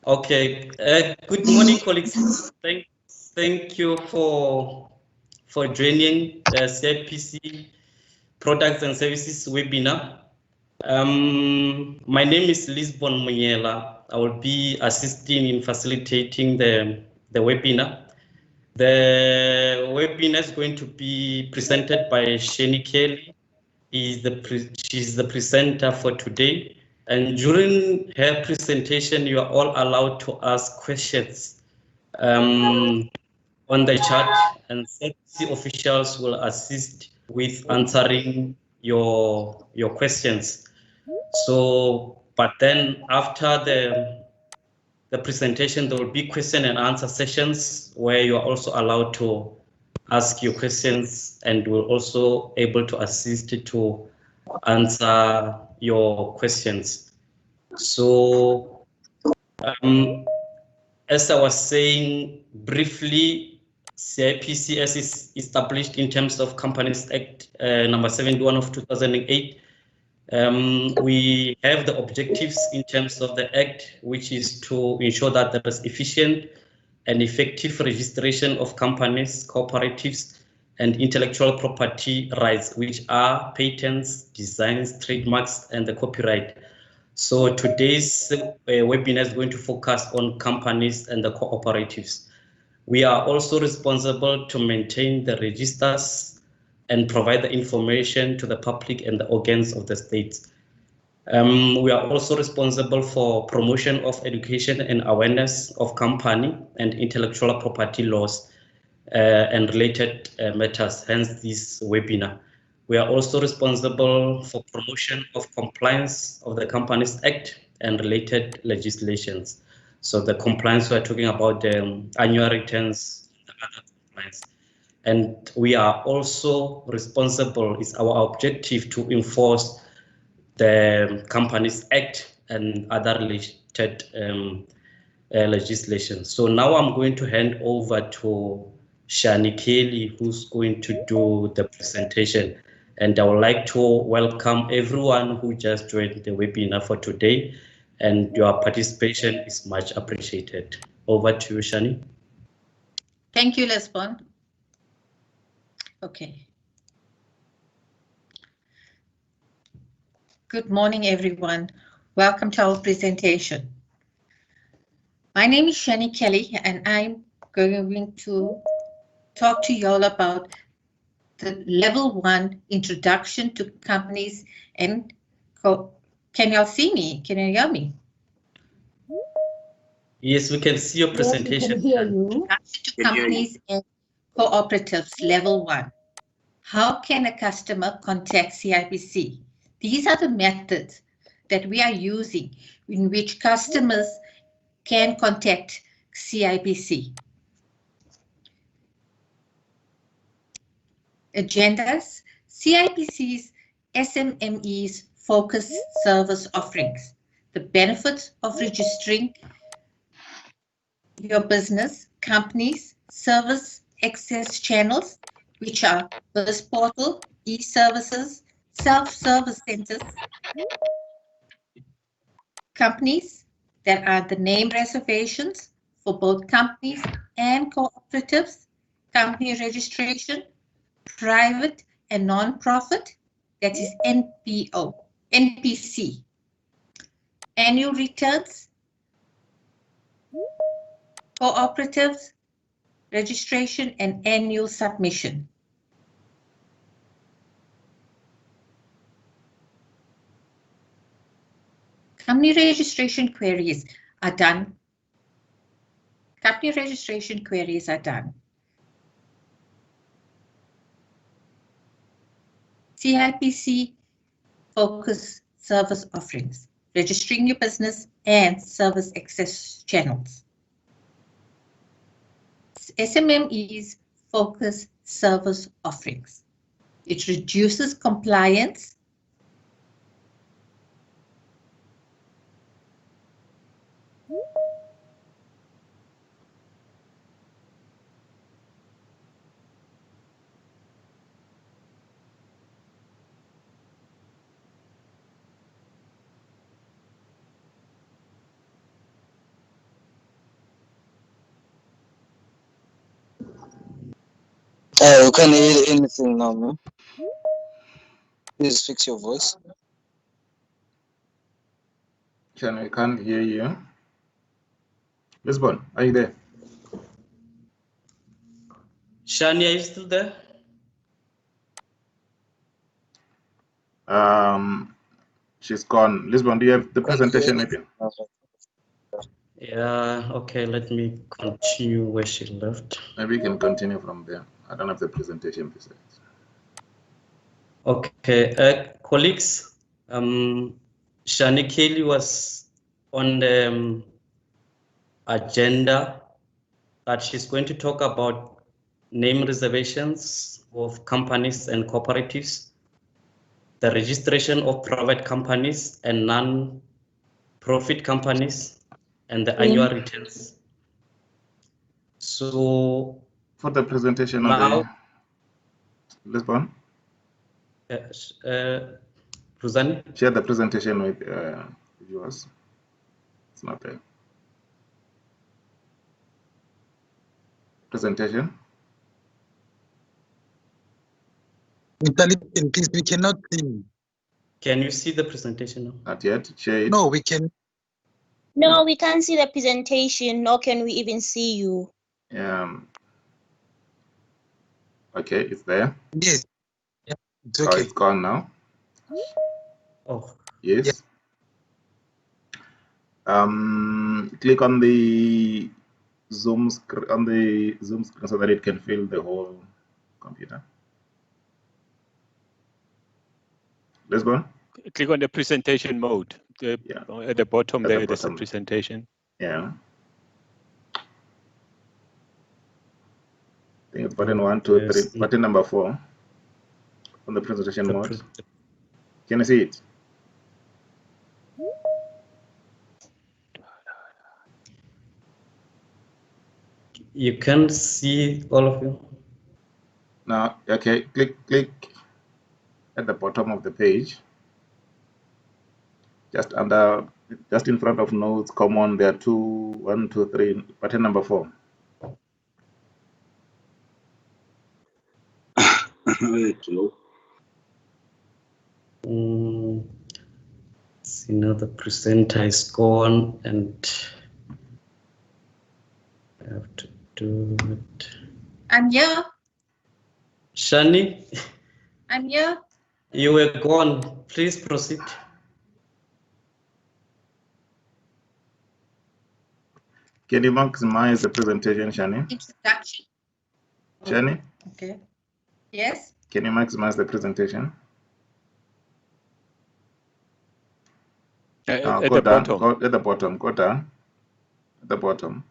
Okay. Good morning, colleagues. Thank you for joining the CIPC Products and Services webinar. My name is Lisbon Munyela. I will be assisting in facilitating the webinar. The webinar is going to be presented by Shani Kelly. She's the presenter for today. And during her presentation, you are all allowed to ask questions on the chat, and CIPC officials will assist with answering your questions. So, but then after the presentation, there will be question and answer sessions where you are also allowed to ask your questions, and we're also able to assist to answer your questions. So, as I was saying briefly, CIPCS is established in terms of Companies Act number 71 of 2008. We have the objectives in terms of the Act, which is to ensure that there is efficient and effective registration of companies, cooperatives, and intellectual property rights, which are patents, designs, trademarks, and the copyright. So today's webinar is going to focus on companies and the cooperatives. We are also responsible to maintain the registers and provide the information to the public and the organs of the states. We are also responsible for promotion of education and awareness of company and intellectual property laws and related matters, hence this webinar. We are also responsible for promotion of compliance of the Companies Act and related legislations. So the compliance, we're talking about the annual returns and the other compliance. And we are also responsible, it's our objective to enforce the Companies Act and other related legislation. So now I'm going to hand over to Shani Kelly, who's going to do the presentation. And I would like to welcome everyone who just joined the webinar for today, and your participation is much appreciated. Over to you, Shani. Thank you, Lisbon. Okay. Good morning, everyone. Welcome to our presentation. My name is Shani Kelly, and I'm going to talk to you all about the Level 1 Introduction to Companies and Can y'all see me? Can you hear me? Yes, we can see your presentation. Yes, we can hear you. Introduction to Companies and Cooperatives, Level 1. How can a customer contact CIPC? These are the methods that we are using in which customers can contact CIPC. Agendas, CIPC's SMMEs focus service offerings. The benefits of registering your business, companies, service access channels, which are Biz Portal, e-services, self-service centers, companies that are the name reservations for both companies and cooperatives, company registration, private and non-profit, that is NPO, NPC, annual returns, cooperatives, registration and annual submission. Company registration queries are done. Company registration queries are done. CIPC focus service offerings, registering your business and service access channels. SMMEs focus service offerings. It reduces compliance, You can't hear anything now, man. Please fix your voice. Shani, I can't hear you. Lisbon, are you there? Shani, are you still there? She's gone. Lisbon, do you have the presentation maybe? Yeah, okay, let me continue where she left. Maybe you can continue from there. I don't have the presentation besides. Okay, colleagues, Shani Kelly was on the agenda that she's going to talk about name reservations of companies and cooperatives, the registration of private companies and non-profit companies, and the annual returns. So For the presentation now, of the Lisbon, Rosani? share the presentation with viewers. It's not there. Presentation. Intelligent, please, we cannot see. Can you see the presentation now? Not yet. Share it. No, we can. No, we can't see the presentation, nor can we even see you. Okay, it's there. Yes. Yeah, it's Oh, okay. it's gone now. Oh, Yes. Click on the Zoom screen so that it can fill the whole computer. Lisbon? Click on the presentation mode. Yeah. At the bottom At the there's a bottom. presentation. Yeah. I think it's button 1, 2, 3. Yes. Button number 4 on the presentation mode. Can you see it? You can see all of you. Now, okay, click at the bottom of the page. Just in front of notes, common, there are 1, 2, 3, button number 4. See, now the presenter is gone and I have to do it. I'm here. Shani, I'm here. you were gone. Please proceed. Can you maximize the presentation, Shani? Introduction. Shani? Okay. Yes. Can you maximize the presentation? Now At go the down. bottom. Go at the bottom. Go down. At the bottom.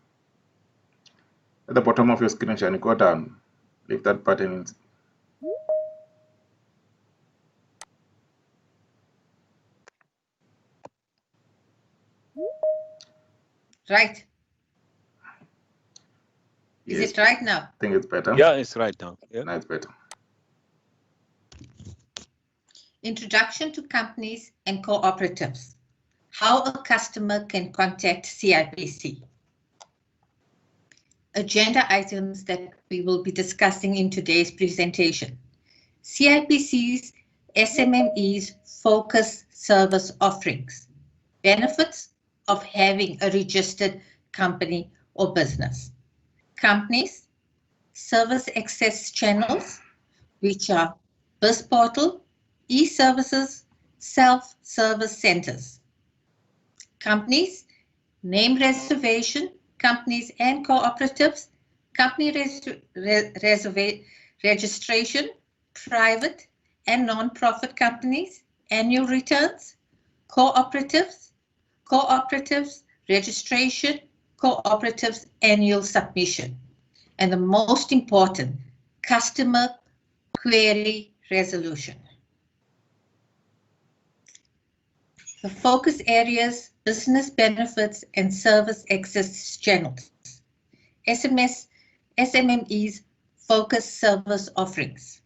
At the bottom of your screen, Shani, go down. Leave that button. Right. Yes. Is it right now? I think it's better. Yeah, it's right now. Yeah. Now it's better. Introduction to companies and cooperatives. How a customer can contact CIPC. Agenda items that we will be discussing in today's presentation. CIPC's SMME's focus service offerings. Benefits of having a registered company or business. Companies, service access channels, which are BizPortal, e-services, self-service centers. Companies, name reservation, companies and cooperatives, company registration, private and non-profit companies, annual returns, cooperatives, registration, cooperatives annual submission, and the most important, customer query resolution. The focus areas, business benefits and service access channels. SMME's focus service offerings.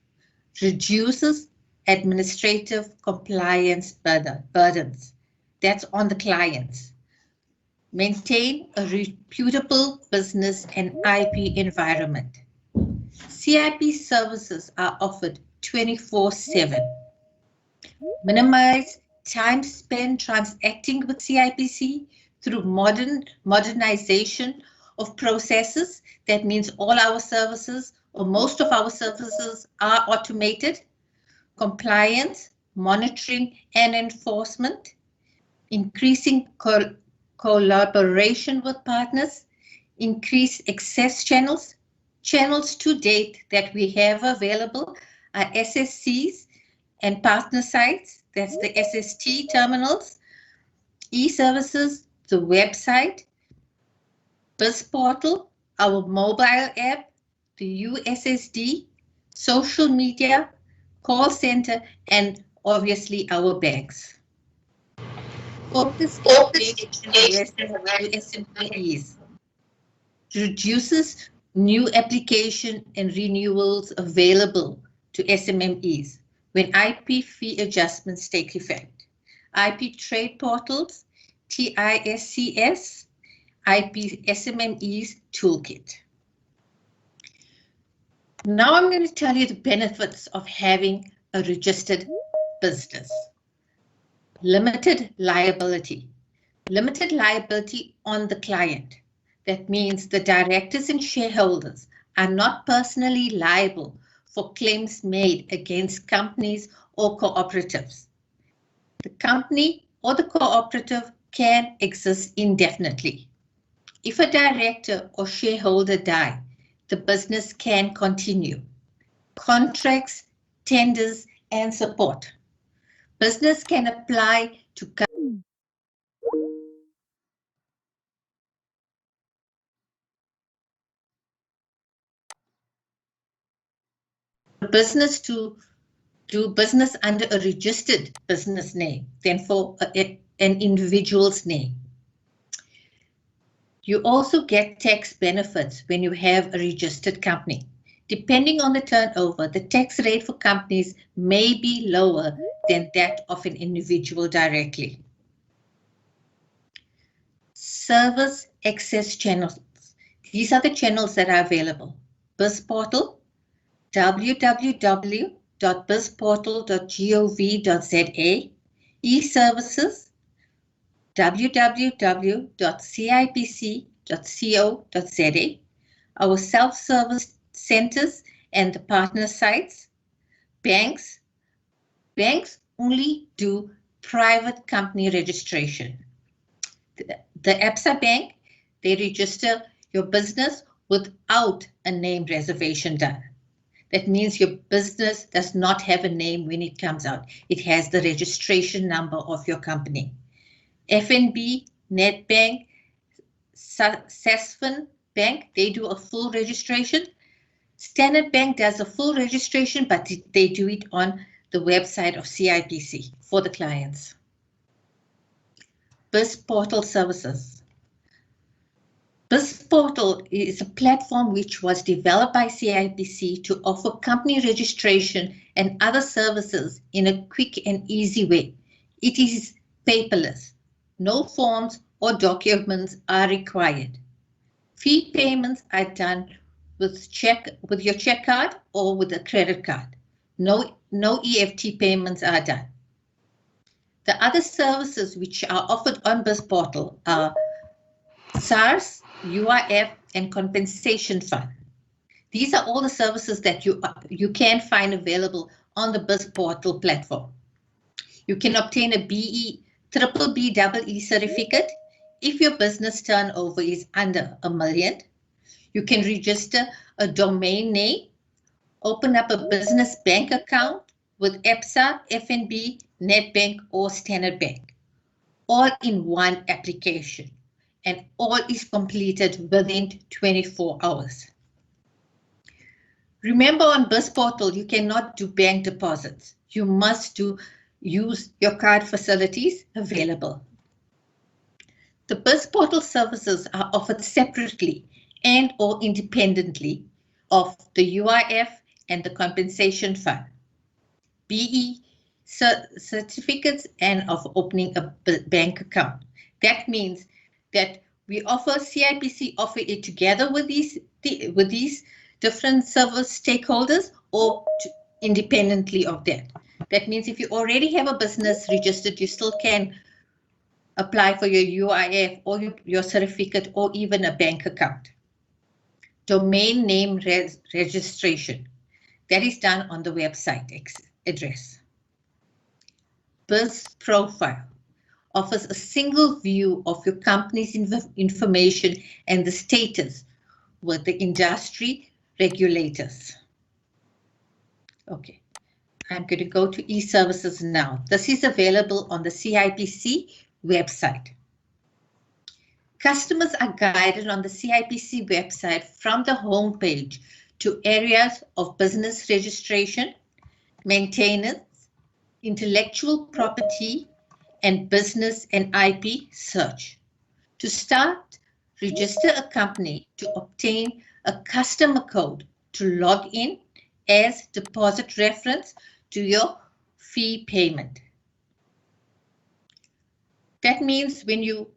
Reduces administrative compliance burdens. That's on the clients. Maintain a reputable business and IP environment. CIP services are offered 24/7. Minimize time spent transacting with CIPC through modernization of processes. That means all our services or most of our services are automated. Compliance, monitoring and enforcement, increasing collaboration with partners, increase access channels. Channels to date that we have available are SSCs and partner sites, that's the SST terminals, e-services, the website, BizPortal, our mobile app, the USSD, social media, call center, and obviously our banks. Focus SMEs reduces new application and renewals available to SMMEs when IP fee adjustments take effect. IP trade portals, TISCS, IP SMMEs toolkit. Now I'm going to tell you the benefits of having a registered business. Limited liability. Limited liability on the client. That means the directors and shareholders are not personally liable for claims made against companies or cooperatives. The company or the cooperative can exist indefinitely. If a director or shareholder die, the business can continue. Contracts, tenders, and support. Business can apply to business to do business under a registered business name than for an individual's name. You also get tax benefits when you have a registered company. Depending on the turnover, the tax rate for companies may be lower than that of an individual directly. Service access channels. These are the channels that are available. BizPortal, www.bizportal.gov.za, e-services, www.cipc.co.za, our self-service centers and the partner sites, banks. Banks only do private company registration. The ABSA Bank, they register your business without a name reservation done. That means your business does not have a name when it comes out. It has the registration number of your company. FNB, Netbank, Sasfin Bank, they do a full registration. Standard Bank does a full registration, but they do it on the website of CIPC for the clients. BizPortal services. BizPortal is a platform which was developed by CIPC to offer company registration and other services in a quick and easy way. It is paperless. No forms or documents are required. Fee payments are done with your check card or with a credit card. No EFT payments are done. The other services which are offered on BizPortal are SARS, UIF, and Compensation Fund. These are all the services that you can find available on the BizPortal platform. You can obtain a BBBEE certificate if your business turnover is under $1 million. You can register a domain name, open up a business bank account with ABSA, FNB, Netbank, or Standard Bank, all in one application, and all is completed within 24 hours. Remember, on BizPortal, you cannot do bank deposits. You must use your card facilities available. The BizPortal services are offered separately and or independently of the UIF and the Compensation Fund, BE certificates, and of opening a bank account. That means that we offer CIPC offer it together with these different service stakeholders or independently of that. That means if you already have a business registered, you still can apply for your UIF or your certificate or even a bank account. Domain name registration. That is done on the website address. Biz profile offers a single view of your company's information and the status with the industry regulators. Okay, I'm going to go to e-services now. This is available on the CIPC website. Customers are guided on the CIPC website from the home page to areas of business registration, maintenance, intellectual property, and business and IP search. To start, register a company to obtain a customer code to log in as deposit reference to your fee payment. That means when you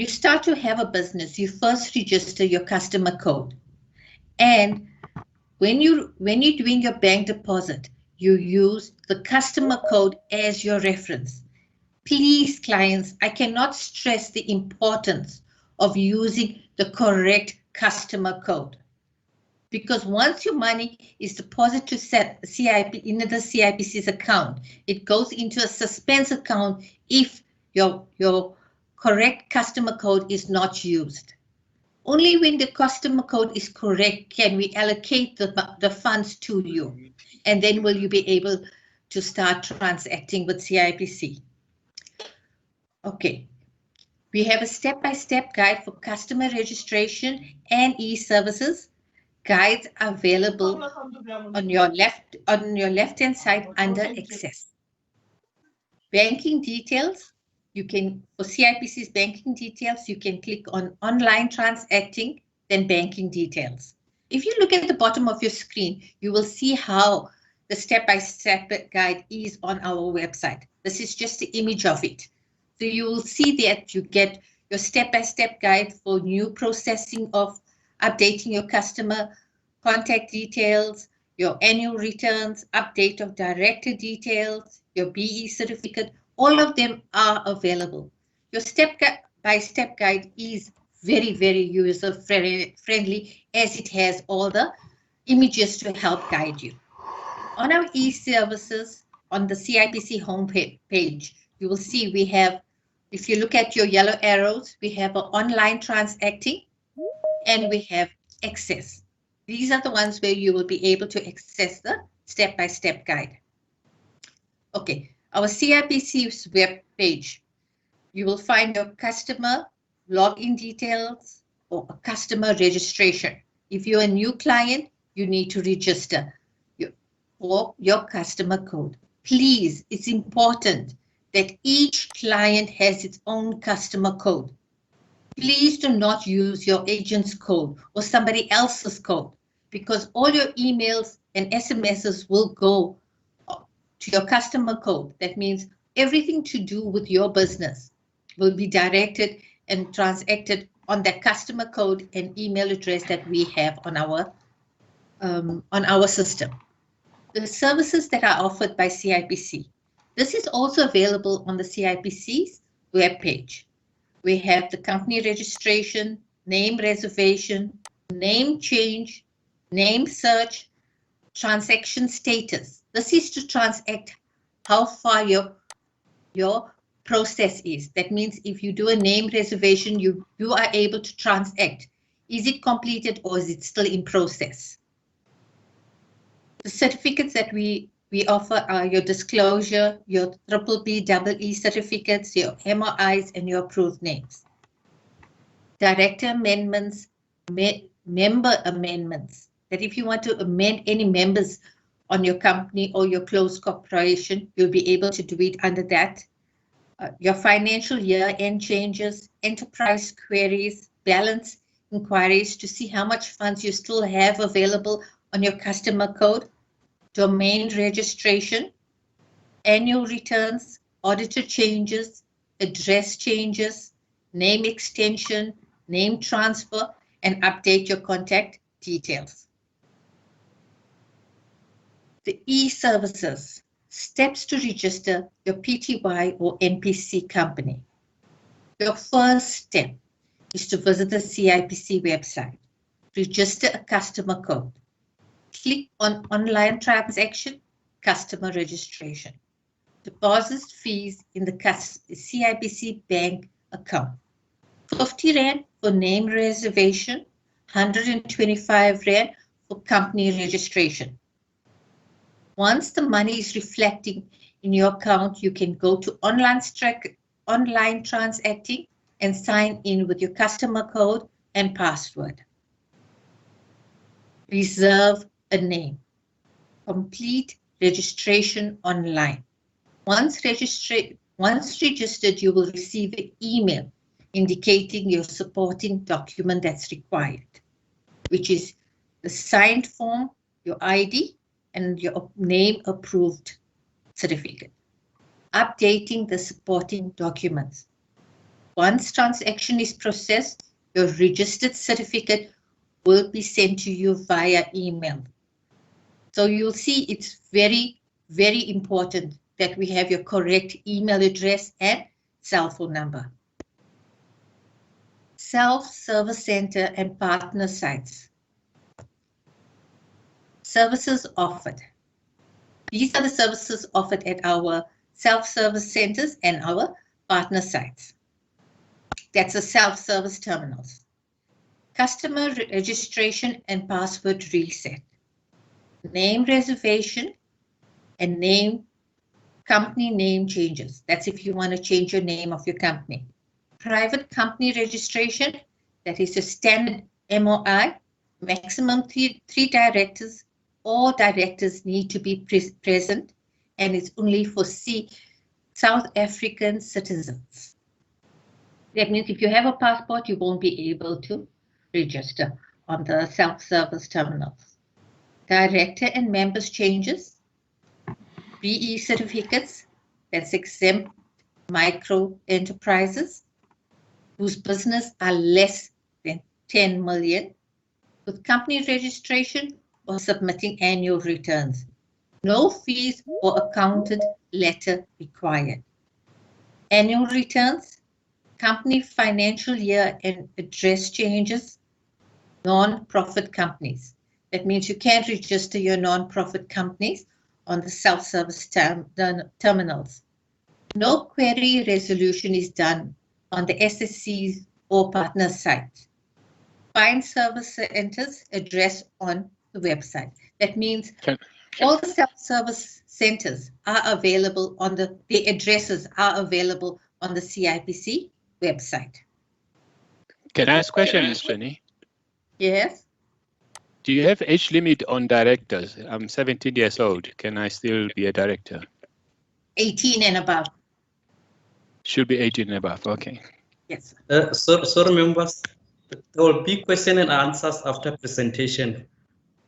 start to have a business, you first register your customer code. And when you're doing your bank deposit, you use the customer code as your reference. Please, clients, I cannot stress the importance of using the correct customer code. Because once your money is deposited to CIP into the CIPC's account, it goes into a suspense account if your correct customer code is not used. Only when the customer code is correct can we allocate the funds to you, and then will you be able to start transacting with CIPC. Okay, we have a step-by-step guide for customer registration and e-services. Guides are available on your left-hand side under Access. Banking details. For CIPC's banking details, you can click on Online Transacting, then Banking Details. If you look at the bottom of your screen, you will see how the step-by-step guide is on our website. This is just the image of it. So you will see that you get your step-by-step guide for new processing of updating your customer contact details, your annual returns, update of director details, your BE certificate. All of them are available. Your step-by-step guide is very, very user-friendly as it has all the images to help guide you. On our e-services, on the CIPC homepage, you will see we have, if you look at your yellow arrows, we have an online transacting and we have access. These are the ones where you will be able to access the step-by-step guide. Okay, our CIPC's web page, you will find your customer login details or a customer registration. If you're a new client, you need to register your customer code. Please, it's important that each client has its own customer code. Please do not use your agent's code or somebody else's code, because all your emails and SMSs will go to your customer code. That means everything to do with your business will be directed and transacted on that customer code and email address that we have on our system. The services that are offered by CIPC. This is also available on the CIPC's webpage. We have the company registration, name reservation, name change, name search, transaction status. This is to transact how far your process is. That means if you do a name reservation, you are able to transact. Is it completed or is it still in process? The certificates that we offer are your disclosure, your BBBEE certificates, your MOIs, and your approved names. Director amendments, member amendments. That if you want to amend any members on your company or your closed corporation, you'll be able to do it under that. Your financial year-end changes, enterprise queries, balance inquiries to see how much funds you still have available on your customer code, domain registration, annual returns, auditor changes, address changes, name extension, name transfer, and update your contact details. the e-services, steps to register your PTY or NPC company. Your first step is to visit the CIPC website, register a customer code, click on online transaction, customer registration, deposit fees in the CIPC bank account, 50 Rand for name reservation, 125 Rand for company registration. Once the money is reflecting in your account, you can go to online transacting and sign in with your customer code and password. Reserve a name. Complete registration online. Once registered, you will receive an email indicating your supporting document that's required, which is the signed form, your ID, and your name approved certificate. Updating the supporting documents. Once transaction is processed, your registered certificate will be sent to you via email. So you'll see it's very, very important that we have your correct email address and cell phone number. Self-service center and partner sites. Services offered. These are the services offered at our self-service centers and our partner sites. That's the self-service terminals. Customer registration and password reset. Name reservation and company name changes. That's if you want to change your name of your company. Private company registration, that is a standard MOI, maximum three directors. All directors need to be present, and it's only for South African citizens. That means if you have a passport, you won't be able to register on the self-service terminals. Director and members changes. BE certificates, that's exempt micro enterprises whose business are less than 10 million, with company registration or submitting annual returns. No fees or accountant letter required. Annual returns, company financial year and address changes, non-profit companies. That means you can't register your non-profit companies on the self-service terminals. No query resolution is done on the SSCs or partner site. Find service centers address on the website. That means all the self-service centers are available on the addresses are available on the CIPC website. Can I ask a question, Ms. Jenny? Yes. Do you have age limit on directors? I'm 17 years old. Can I still be a director? 18 and above. Should be 18 and above. Okay. Yes. So members, there will be question and answers after presentation.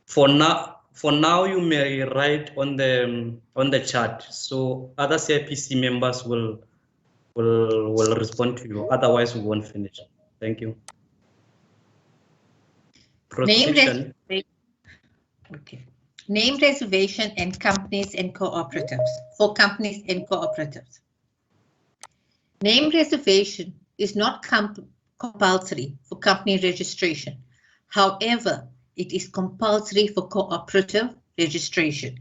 For now, you may write on the chat, so other CIPC members will respond to you. Otherwise, we won't finish. Thank you. Name reservation and companies and cooperatives. For companies and cooperatives. Name reservation is not compulsory for company registration. However, it is compulsory for cooperative registration.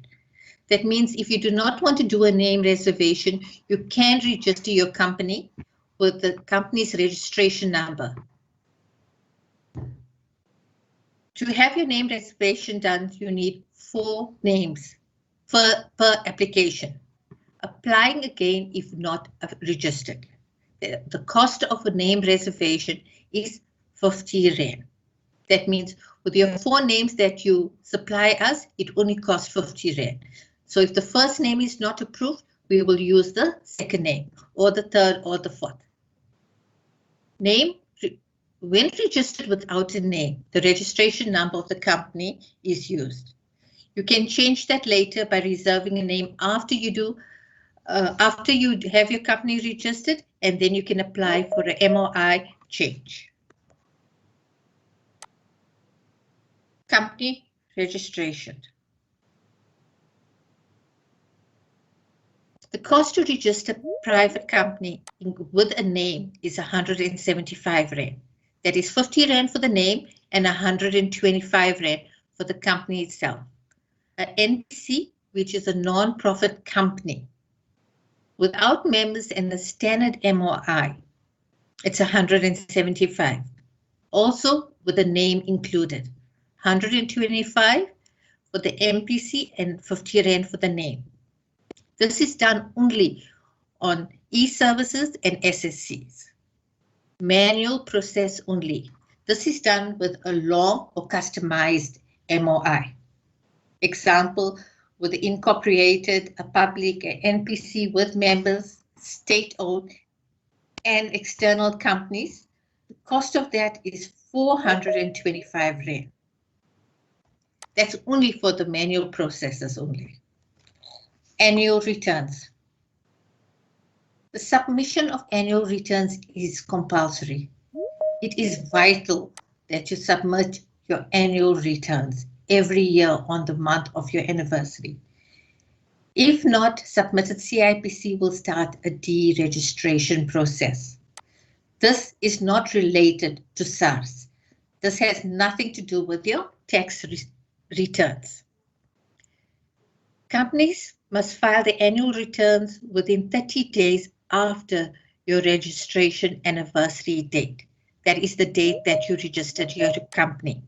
That means if you do not want to do a name reservation, you can register your company with the company's registration number. To have your name reservation done, you need 4 names per application. Applying again if not registered. The cost of a name reservation is 50 Rand. That means with your 4 names that you supply us, it only costs 50 Rand. So if the first name is not approved, we will use the second name or the third or the fourth. Name, when registered without a name, the registration number of the company is used. You can change that later by reserving a name after you have your company registered, and then you can apply for a MOI change. Company registration. The cost to register private company with a name is 175 Rand. That is 50 Rand for the name and 125 Rand for the company itself. An NPC, which is a non-profit company, without members and the standard MOI, it's 175. Also with the name included, 125 for the MPC and 50 Rand for the name. This is done only on e-services and SSCs. Manual process only. This is done with a long or customized MOI. Example, with the incorporated, a public, a NPC with members, state-owned, and external companies. The cost of that is 425 Rand. That's only for the manual processes only. Annual returns. The submission of annual returns is compulsory. It is vital that you submit your annual returns every year on the month of your anniversary. If not submitted, CIPC will start a deregistration process. This is not related to SARS. This has nothing to do with your tax returns. Companies must file the annual returns within 30 days after your registration anniversary date. That is the date that you registered your company.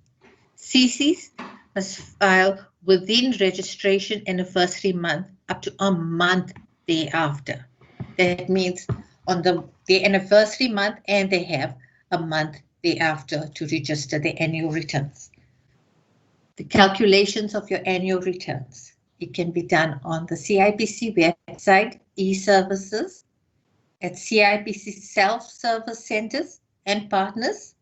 CCs must file within registration anniversary month up to a month thereafter. That means on the anniversary month, and they have a month thereafter to register the annual returns. The calculations of your annual returns. It can be done on the CIPC website, e-services, at CIPC self-service centers and partners,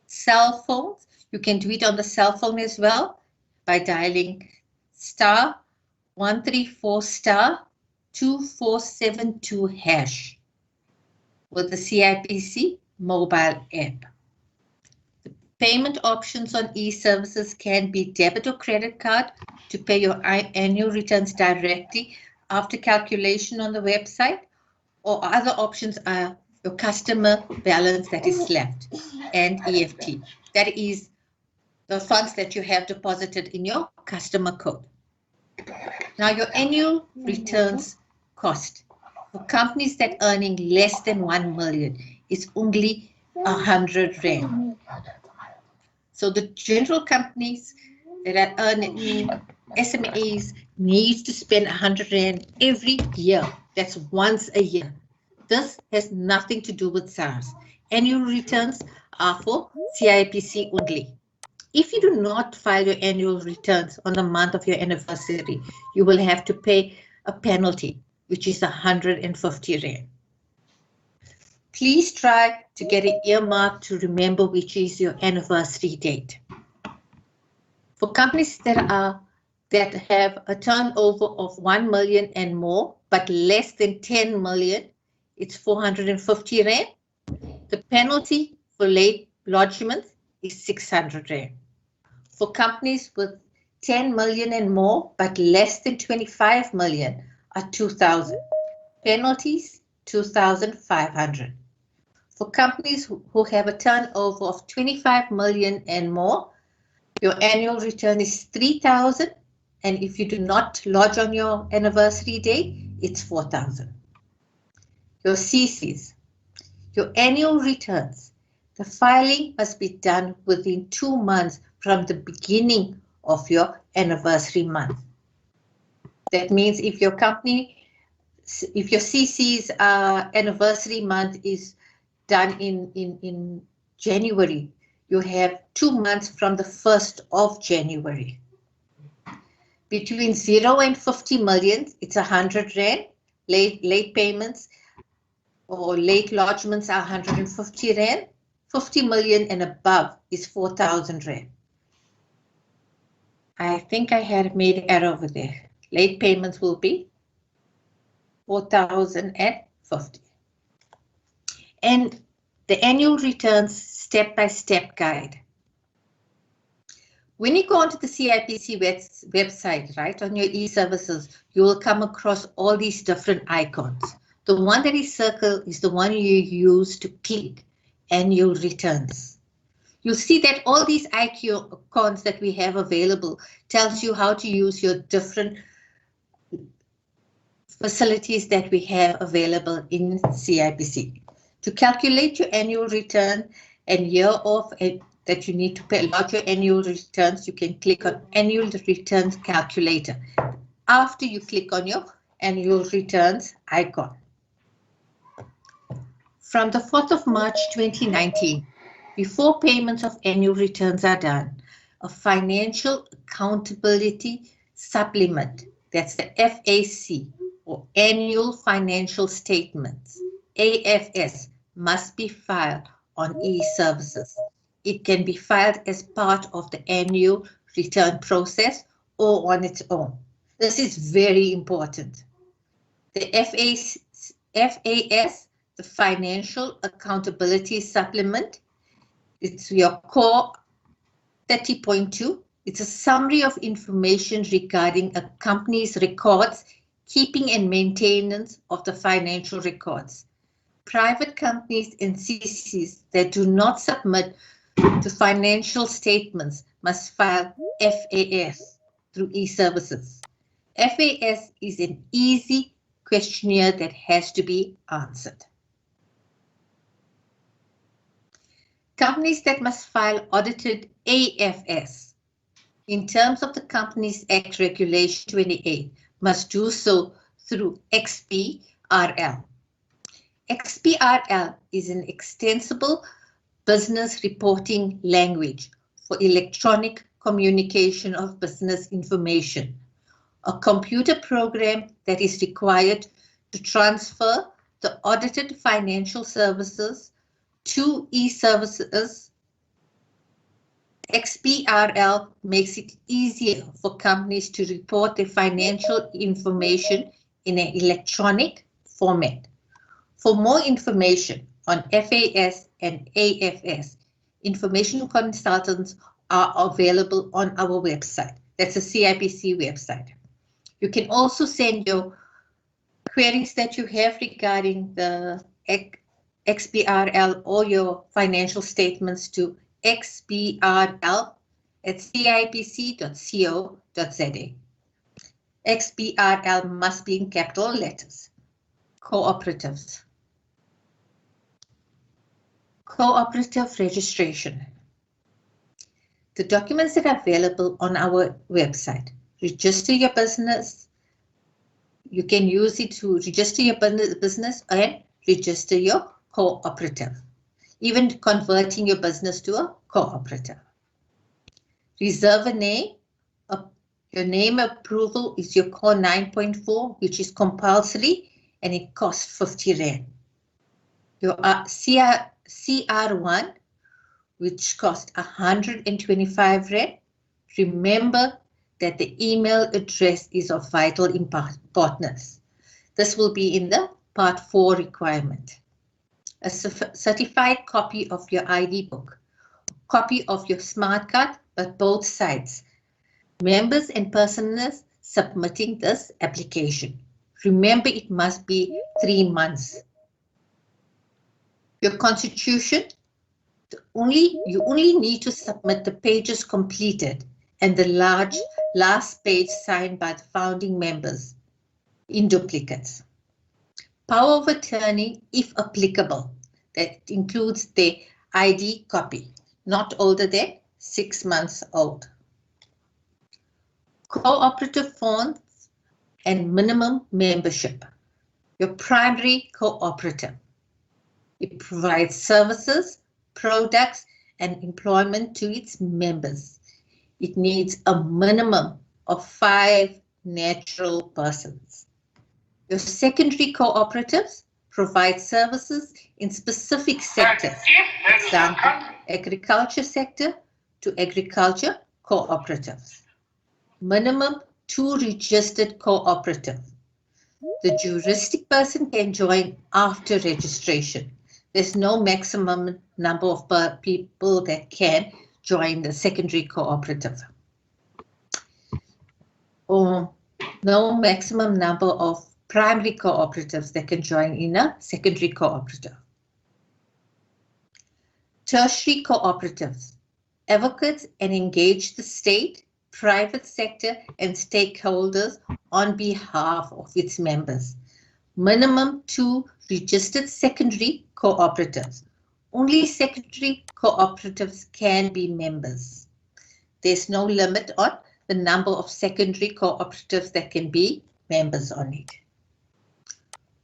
cell phones. You can do it on the cell phone as well by dialing *134*2472# with the CIPC mobile app. The payment options on e-services can be debit or credit card to pay your annual returns directly after calculation on the website, or other options are your customer balance that is left and EFT. That is the funds that you have deposited in your customer code. Now your annual returns cost for companies that are earning less than 1 million is only 100 Rand. So the general companies that are earning SMEs needs to spend 100 Rand every year. That's once a year. This has nothing to do with SARS. Annual returns are for CIPC only. If you do not file your annual returns on the month of your anniversary, you will have to pay a penalty, which is 150 Rand. Please try to get an earmark to remember which is your anniversary date. For companies that have a turnover of 1 million and more, but less than 10 million, it's 450 Rand. The penalty for late lodgement is 600 Rand. For companies with 10 million and more, but less than 25 million, are 2,000. Penalties, 2,500. For companies who have a turnover of 25 million and more, your annual return is 3,000. And if you do not lodge on your anniversary date, it's 4,000. Your CCs, your annual returns, the filing must be done within 2 months from the beginning of your anniversary month. That means if your CC's anniversary month is done in January, you have 2 months from the 1st of January. Between 0 and 50 million, it's 100 Rand. Late payments or late lodgements are 150 Rand. 50 million and above is 4,000 Rand. I think I had made an error over there. Late payments will be 4,050. And the annual returns step-by-step guide. When you go onto the CIPC website, right, on your e-services, you will come across all these different icons. The one that is circled is the one you use to click annual returns. You'll see that all these icons that we have available tells you how to use your different facilities that we have available in CIPC. To calculate your annual return and year of that you need to pay lodge your annual returns, you can click on Annual Returns Calculator after you click on your annual returns icon. From the 4th of March 2019, before payments of annual returns are done, a financial accountability supplement, that's the FAC, or annual financial statements, AFS, must be filed on e-services. It can be filed as part of the annual return process or on its own. This is very important. The FAS, the Financial Accountability Supplement, it's your core 30.2. It's a summary of information regarding a company's records, keeping and maintenance of the financial records. Private companies and CCs that do not submit to financial statements must file FAS through e-services. FAS is an easy questionnaire that has to be answered. Companies that must file audited AFS in terms of the Companies Act Regulation 28 must do so through XBRL. XBRL is an extensible business reporting language for electronic communication of business information, a computer program that is required to transfer the audited financial services to e-services. XBRL makes it easier for companies to report their financial information in an electronic format. For more information on FAS and AFS, information consultants are available on our website. That's the CIPC website. You can also send your queries that you have regarding the XBRL or your financial statements to xbrl@cipc.co.za. XBRL must be in capital letters. Cooperatives. Cooperative registration. The documents that are available on our website. Register your business. You can use it to register your business and register your cooperative. Even converting your business to a cooperative. Reserve a name. Your name approval is your core 9.4, which is compulsory and it costs 50 Rand. Your CR1, which costs 125 Rand. Remember that the email address is of vital importance. This will be in the Part 4 requirement. A certified copy of your ID book, a copy of your smart card, but both sides. Members and persons submitting this application. Remember, it must be 3 months. Your constitution, you only need to submit the pages completed and the last page signed by the founding members in duplicates. Power of attorney, if applicable, that includes the ID copy, not older than 6 months old. Cooperative forms and minimum membership. Your primary cooperative. It provides services, products, and employment to its members. It needs a minimum of 5 natural persons. Your secondary cooperatives provide services in specific sectors. Example, agriculture sector to agriculture cooperatives. Minimum 2 registered cooperatives. The juristic person can join after registration. There's no maximum number of people that can join the secondary cooperative. Or no maximum number of primary cooperatives that can join in a secondary cooperative. Tertiary cooperatives advocate and engage the state, private sector, and stakeholders on behalf of its members. Minimum 2 registered secondary cooperatives. Only secondary cooperatives can be members. There's no limit on the number of secondary cooperatives that can be members on it.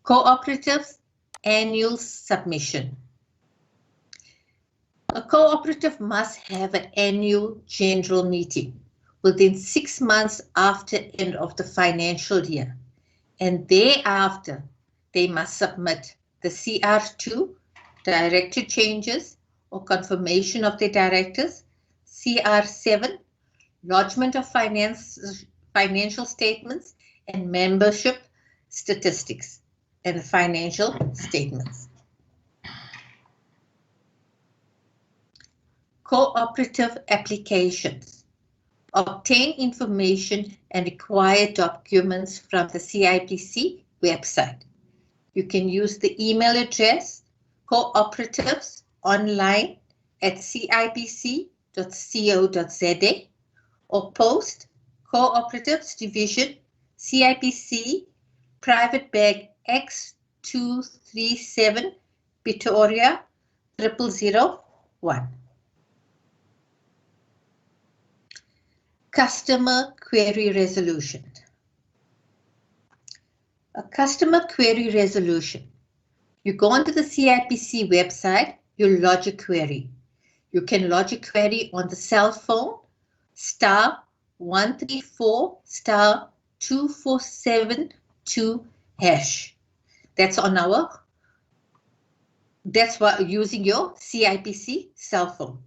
Cooperatives annual submission. A cooperative must have an annual general meeting within 6 months after end of the financial year, and thereafter they must submit the CR2, director changes or confirmation of the directors, CR7, lodgement of financial statements and membership statistics and financial statements. Cooperative applications. Obtain information and required documents from the CIPC website. You can use the email address cooperatives@cipc.co.za or post Cooperatives Division CIPC Private Bag X237 Pretoria 0001. Customer query resolution. A customer query resolution. You go onto the CIPC website, you lodge a query. You can lodge a query on the cell phone, *134 *2472#. That's what using your CIPC cell phone.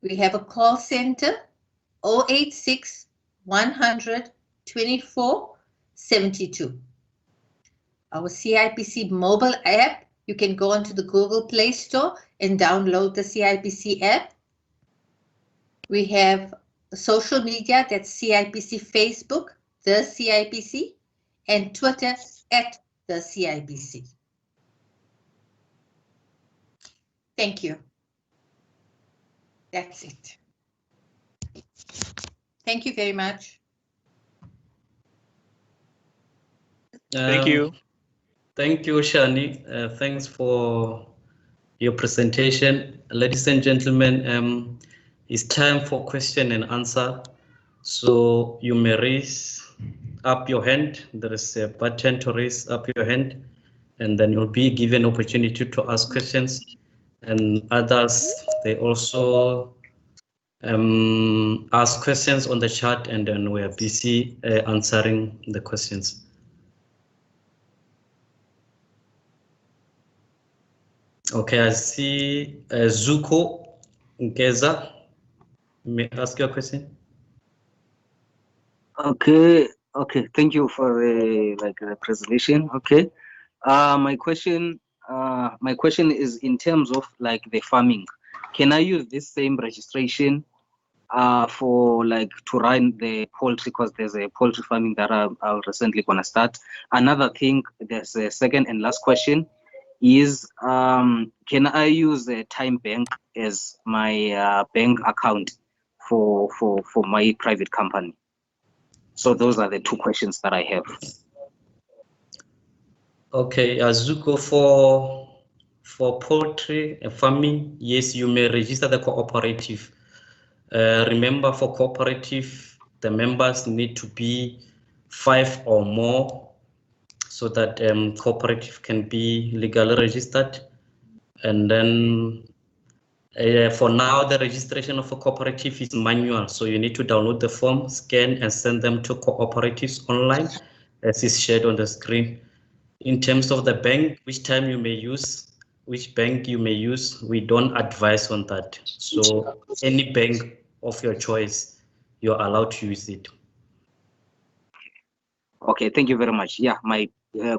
We have a call center 086 100 24 72. Our CIPC mobile app, you can go onto the Google Play Store and download the CIPC app. We have social media, that's CIPC Facebook, the CIPC, and Twitter @the CIPC. Thank you. That's it. Thank you very much. Thank you. Thank you, Shani. Thanks for your presentation. Ladies and gentlemen, it's time for question and answer. So you may raise up your hand. There is a button to raise up your hand, and then you'll be given opportunity to ask questions. And others, they also ask questions on the chat, and then we are busy answering the questions. Okay, I see Zuko Nkeza. May I ask your question? Okay. Thank you for the presentation. Okay. My question is in terms of like the farming. Can I use this same registration for like to run the poultry, because there's a poultry farming that I'm recently gonna start. Another thing, there's a second and last question is can I use a Time Bank as my bank account for my private company? So those are the two questions that I have. Okay, Azuko, for poultry farming, yes, you may register the cooperative. Remember, for cooperative, the members need to be 5 or more, so that cooperative can be legally registered. And then for now, the registration of a cooperative is manual, so you need to download the form, scan, and send them to cooperatives online, as is shared on the screen. In terms of the bank, which bank you may use, we don't advise on that. So any bank of your choice, you're allowed to use it. Okay, thank you very much. Yeah, my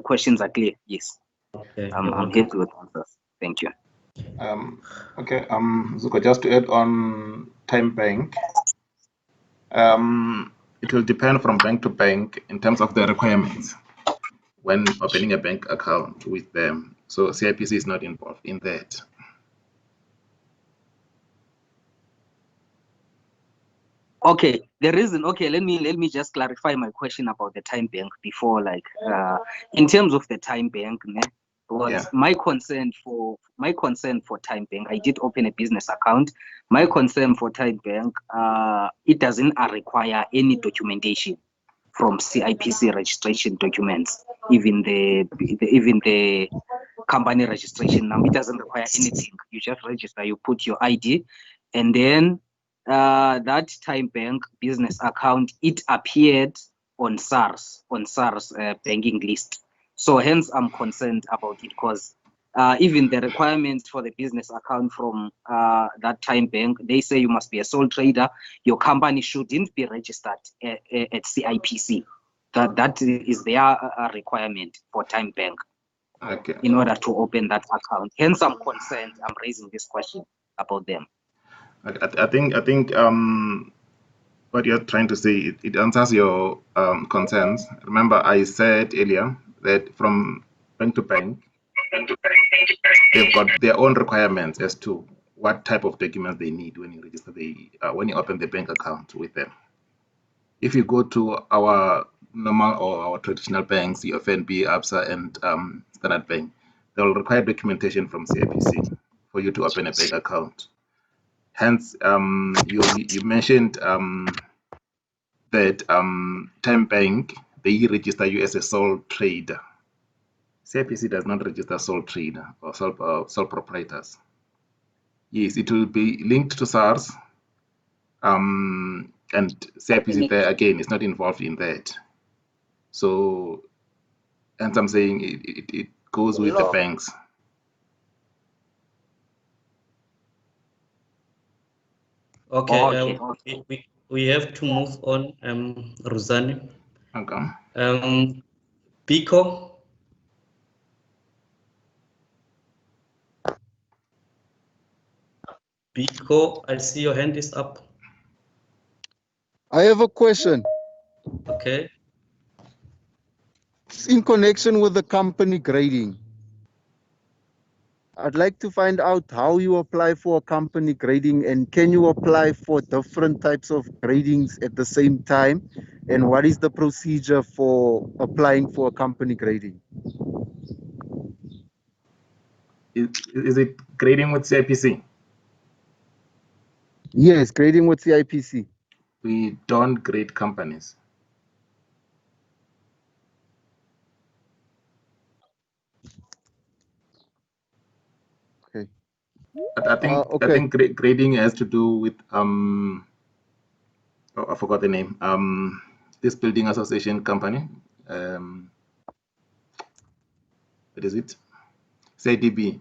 questions are clear. Yes. Okay. I'm happy with answers. Thank you. Okay, Zuko, just to add on time bank, it will depend from bank to bank in terms of the requirements when opening a bank account with them. So CIPC is not involved in that. Okay, the reason, okay, let me just clarify my question about the time bank before, like, in terms of the time bank, Yeah. my concern for time bank, I did open a business account. My concern for time bank, it doesn't require any documentation from CIPC registration documents, even the company registration number. It doesn't require anything. You just register, you put your ID, and then that time bank business account, it appeared on SARS banking list. So hence I'm concerned about it, because even the requirements for the business account from that time bank, they say you must be a sole trader. Your company shouldn't be registered at CIPC. That is their requirement for time bank. Okay. In order to open that account. Hence I'm concerned. I'm raising this question about them. I think what you're trying to say, it answers your concerns. Remember, I said earlier that from bank to bank, they've got their own requirements as to what type of documents they need when you register when you open the bank account with them. If you go to our normal or our traditional banks, the FNB, ABSA, and Standard Bank, they will require documentation from CIPC for you to open a bank account. Hence, you mentioned that Time Bank, they register you as a sole trader. CIPC does not register sole trader or sole proprietors. Yes, it will be linked to SARS, and CIPC there again is not involved in that. So, and I'm saying it goes with the banks. Okay, we have to move on, Ruzani. Okay. Biko. Biko, I see your hand is up. I have a question. Okay. In connection with the company grading, I'd like to find out how you apply for a company grading, and can you apply for different types of gradings at the same time? And what is the procedure for applying for a company grading? Is it grading with CIPC? Yes, grading with CIPC. We don't grade companies. Okay. I think grading has to do with oh, I forgot the name. This building association company. What is it? CIDB.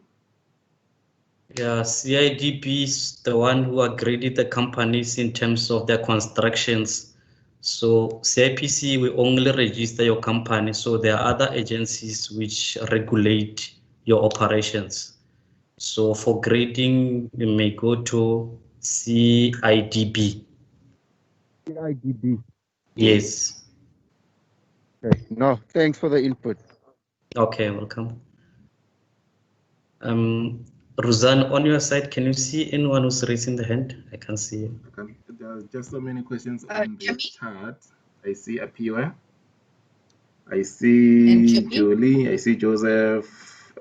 Yeah, CIDB is the one who are graded the companies in terms of their constructions. So CIPC will only register your company. So there are other agencies which regulate your operations. So for grading, you may go to CIDB. CIDB. Yes. Okay. No, thanks for the input. Okay, welcome. Ruzan, on your side, can you see anyone who's raising the hand? I can't see you. There are just so many questions on the chat. I see Apiwa. I see Julie. I see Joseph.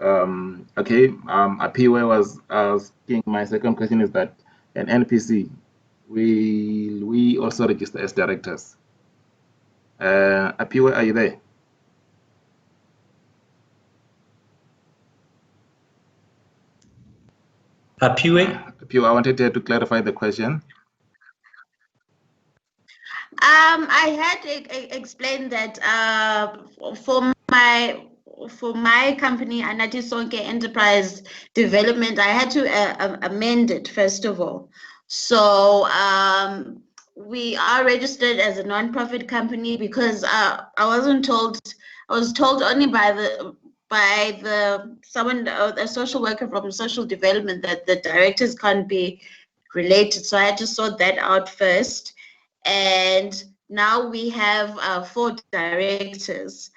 Okay. Apiwa was asking. My second question is that an NPC, we also register as directors. Apiwa, are you there? Apiwa, I wanted to clarify the question. I had to explain that for my company, Anati Sonke Enterprise Development, I had to amend it first of all. So we are registered as a non-profit company because I wasn't told. I was told only by someone, a social worker from social development, that the directors can't be related. So I had to sort that out first. And now we have 4 directors.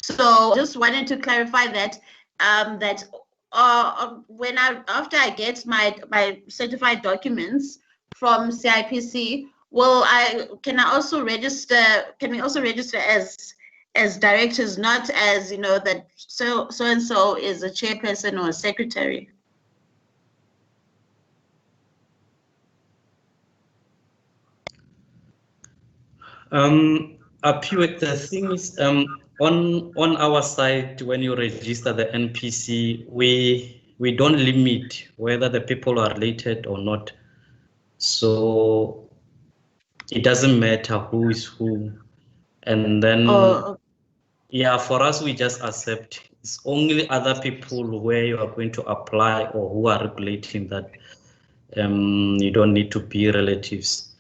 So just wanted to clarify that after I get my certified documents from CIPC, can we also register as directors, not as that so and so is a chairperson or a secretary? Appear, the thing is, on our side, when you register the NPC, we don't limit whether the people are related or not. So it doesn't matter who is who. And then, yeah, for us, we just accept. It's only other people where you are going to apply or who are regulating that you don't need to be relatives.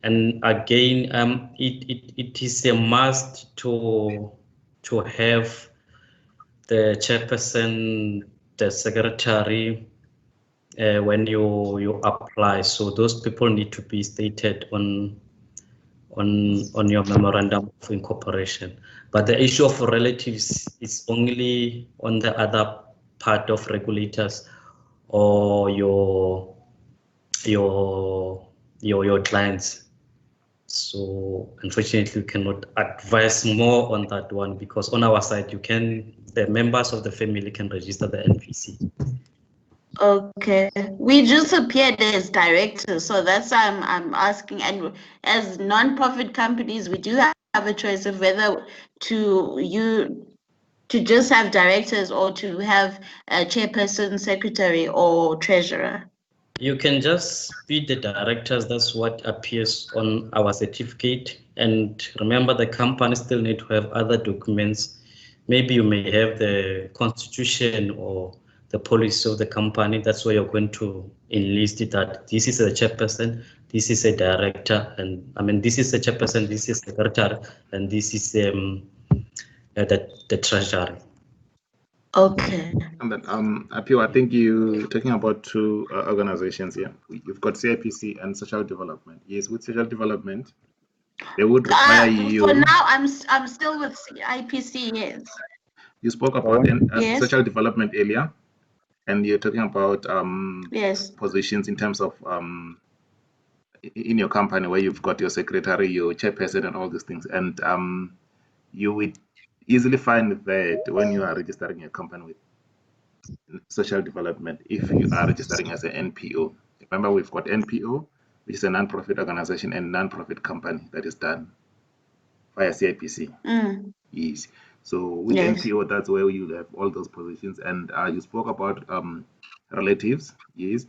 And again, it is a must to have the chairperson, the secretary, when you apply. So those people need to be stated on your memorandum of incorporation. But the issue of relatives is only on the other part of regulators or your clients. So unfortunately, we cannot advise more on that one, because on our side, the members of the family can register the NPC. Okay, we just appeared as directors, so that's why I'm asking. And as non-profit companies, we do have a choice of whether to just have directors or to have a chairperson, secretary, or treasurer. You can just be the directors. That's what appears on our certificate. And remember, the company still need to have other documents. Maybe you may have the constitution or the policy of the company. That's where you're going to enlist it, that this is a chairperson, this is a director, and I mean, this is a chairperson, this is a secretary, and this is the treasury. Okay. And then, Apio, I think you're talking about 2 organizations here. You've got CIPC and social development. Yes, with social development, they would require you. For now, I'm still with CIPC. Yes. You spoke about Yes. social development earlier, and you're talking about Yes. positions in terms of in your company where you've got your secretary, your chairperson, and all these things. And you would easily find that when you are registering your company with social development, if you are registering as an NPO. Remember, we've got NPO, which is a non-profit organization, and non-profit company that is done via CIPC. Yes. So with NPO, that's where you have all those positions. And you spoke about relatives. Yes.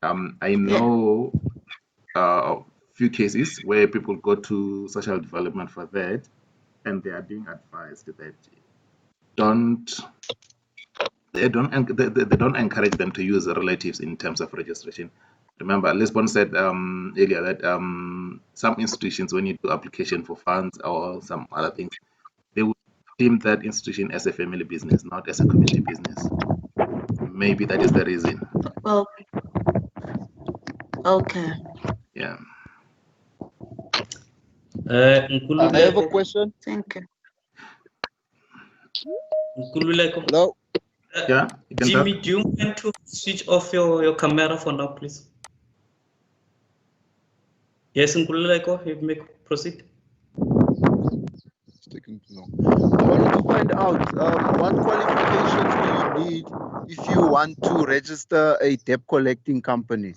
I know a few cases where people go to social development for that, and they are being advised that they don't encourage them to use relatives in terms of registration. Remember, Lisbon said earlier that some institutions, when you do application for funds or some other things, they would deem that institution as a family business, not as a community business. Maybe that is the reason. Well, okay. Yeah. I have a question. Thank you. Hello. Yeah, you can Jimmy, talk. do you want to switch off your camera for now, please? Yes, Nkululeko, you may proceed. It's taking too long. I wanted to find out what qualifications do you need if you want to register a debt collecting company?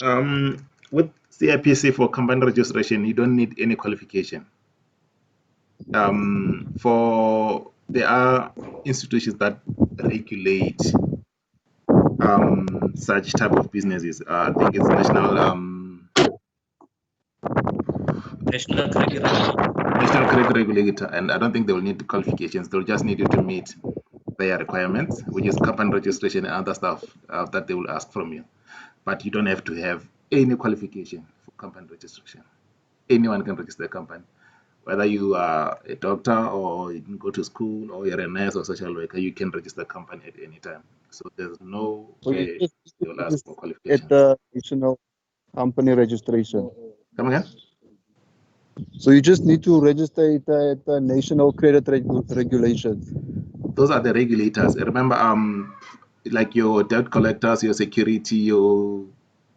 With CIPC for company registration, you don't need any qualification. There are institutions that regulate such type of businesses. I think it's National Credit Regulator, and I don't think they will need the qualifications. They'll just need you to meet their requirements, which is company registration and other stuff that they will ask from you. But you don't have to have any qualification for company registration. Anyone can register a company. Whether you are a doctor or you didn't go to school or you're a nurse or social worker, you can register a company at any time. So there's no So you way just they'll ask register for at qualifications. the national company registration. Come again? So you just need to register at the national credit regulations. Those are the regulators. Remember, like your debt collectors, your security, your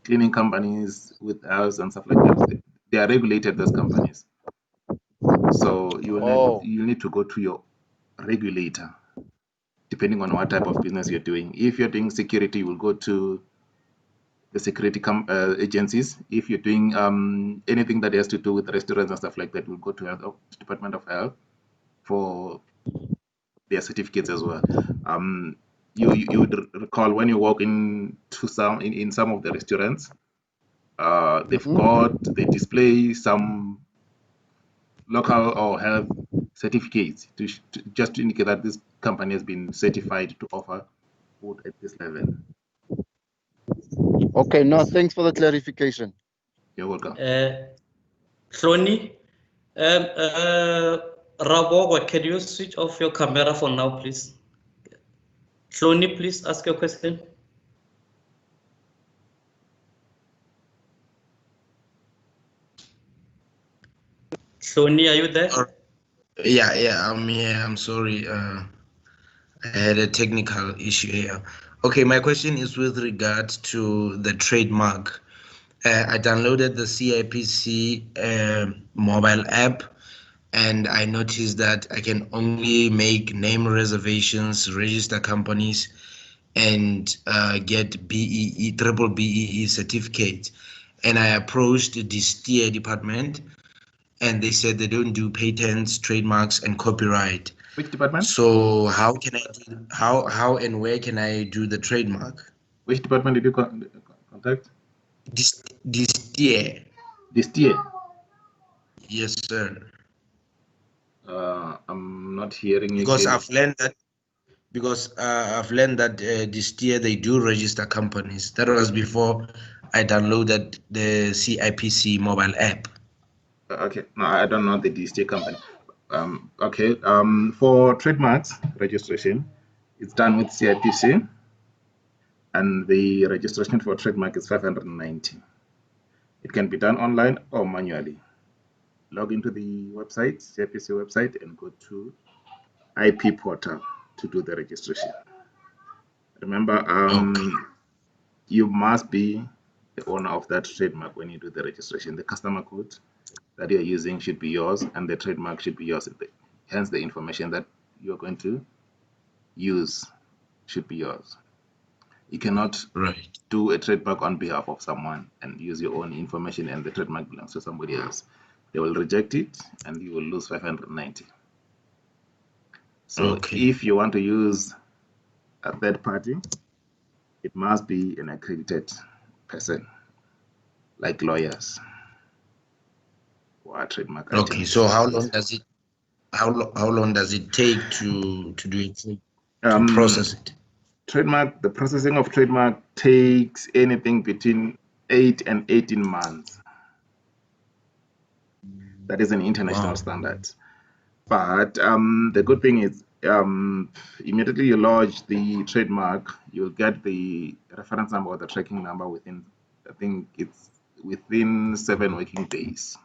cleaning companies with house and stuff like that. They are regulated, those companies. So you need to go to your regulator, depending on what type of business you're doing. If you're doing security, you will go to the security agencies. If you're doing anything that has to do with restaurants and stuff like that, we'll go to Health Department of Health for their certificates as well. You would recall when you walk into in some of the restaurants, they display some local or health certificates just to indicate that this company has been certified to offer food at this level. Okay, no, thanks for the clarification. You're welcome. Hloni, Rabogo, can you switch off your camera for now, please? Hloni, please ask your question. Hloni, are you there? Yeah, I'm here. I'm sorry. I had a technical issue here. Okay, my question is with regard to the trademark. I downloaded the CIPC mobile app, and I noticed that I can only make name reservations, register companies, and get triple BEE certificate. And I approached the STEER department, and they said they don't do patents, trademarks, and copyright. Which department? So how can I do, how and where can I do the trademark? Which department did you contact? This year. This year? Yes, sir. I'm not hearing you. Because I've learned that this year they do register companies. That was before I downloaded the CIPC mobile app. Okay, no, I don't know the DST company. Okay, for trademarks registration, it's done with CIPC, and the registration for trademark is 590. It can be done online or manually. Log into the website, CIPC website, and go to IP portal to do the registration. Remember, you must be the owner of that trademark when you do the registration. The customer code that you're using should be yours, and the trademark should be yours. Hence, the information that you're going to use should be yours. You cannot do a trademark on behalf of someone and use your own information, and the trademark belongs to somebody else. They will reject it, and you will lose 590. So if you want to use a third party, it must be an accredited person, like lawyers or trademark attorneys. Okay, so how long does it take to do it, to process it? Trademark, the processing of trademark takes anything between 8 and 18 months. That is an international standard. But the good thing is, immediately you lodge the trademark, you'll get the reference number or the tracking number within, I think it's within 7 working days.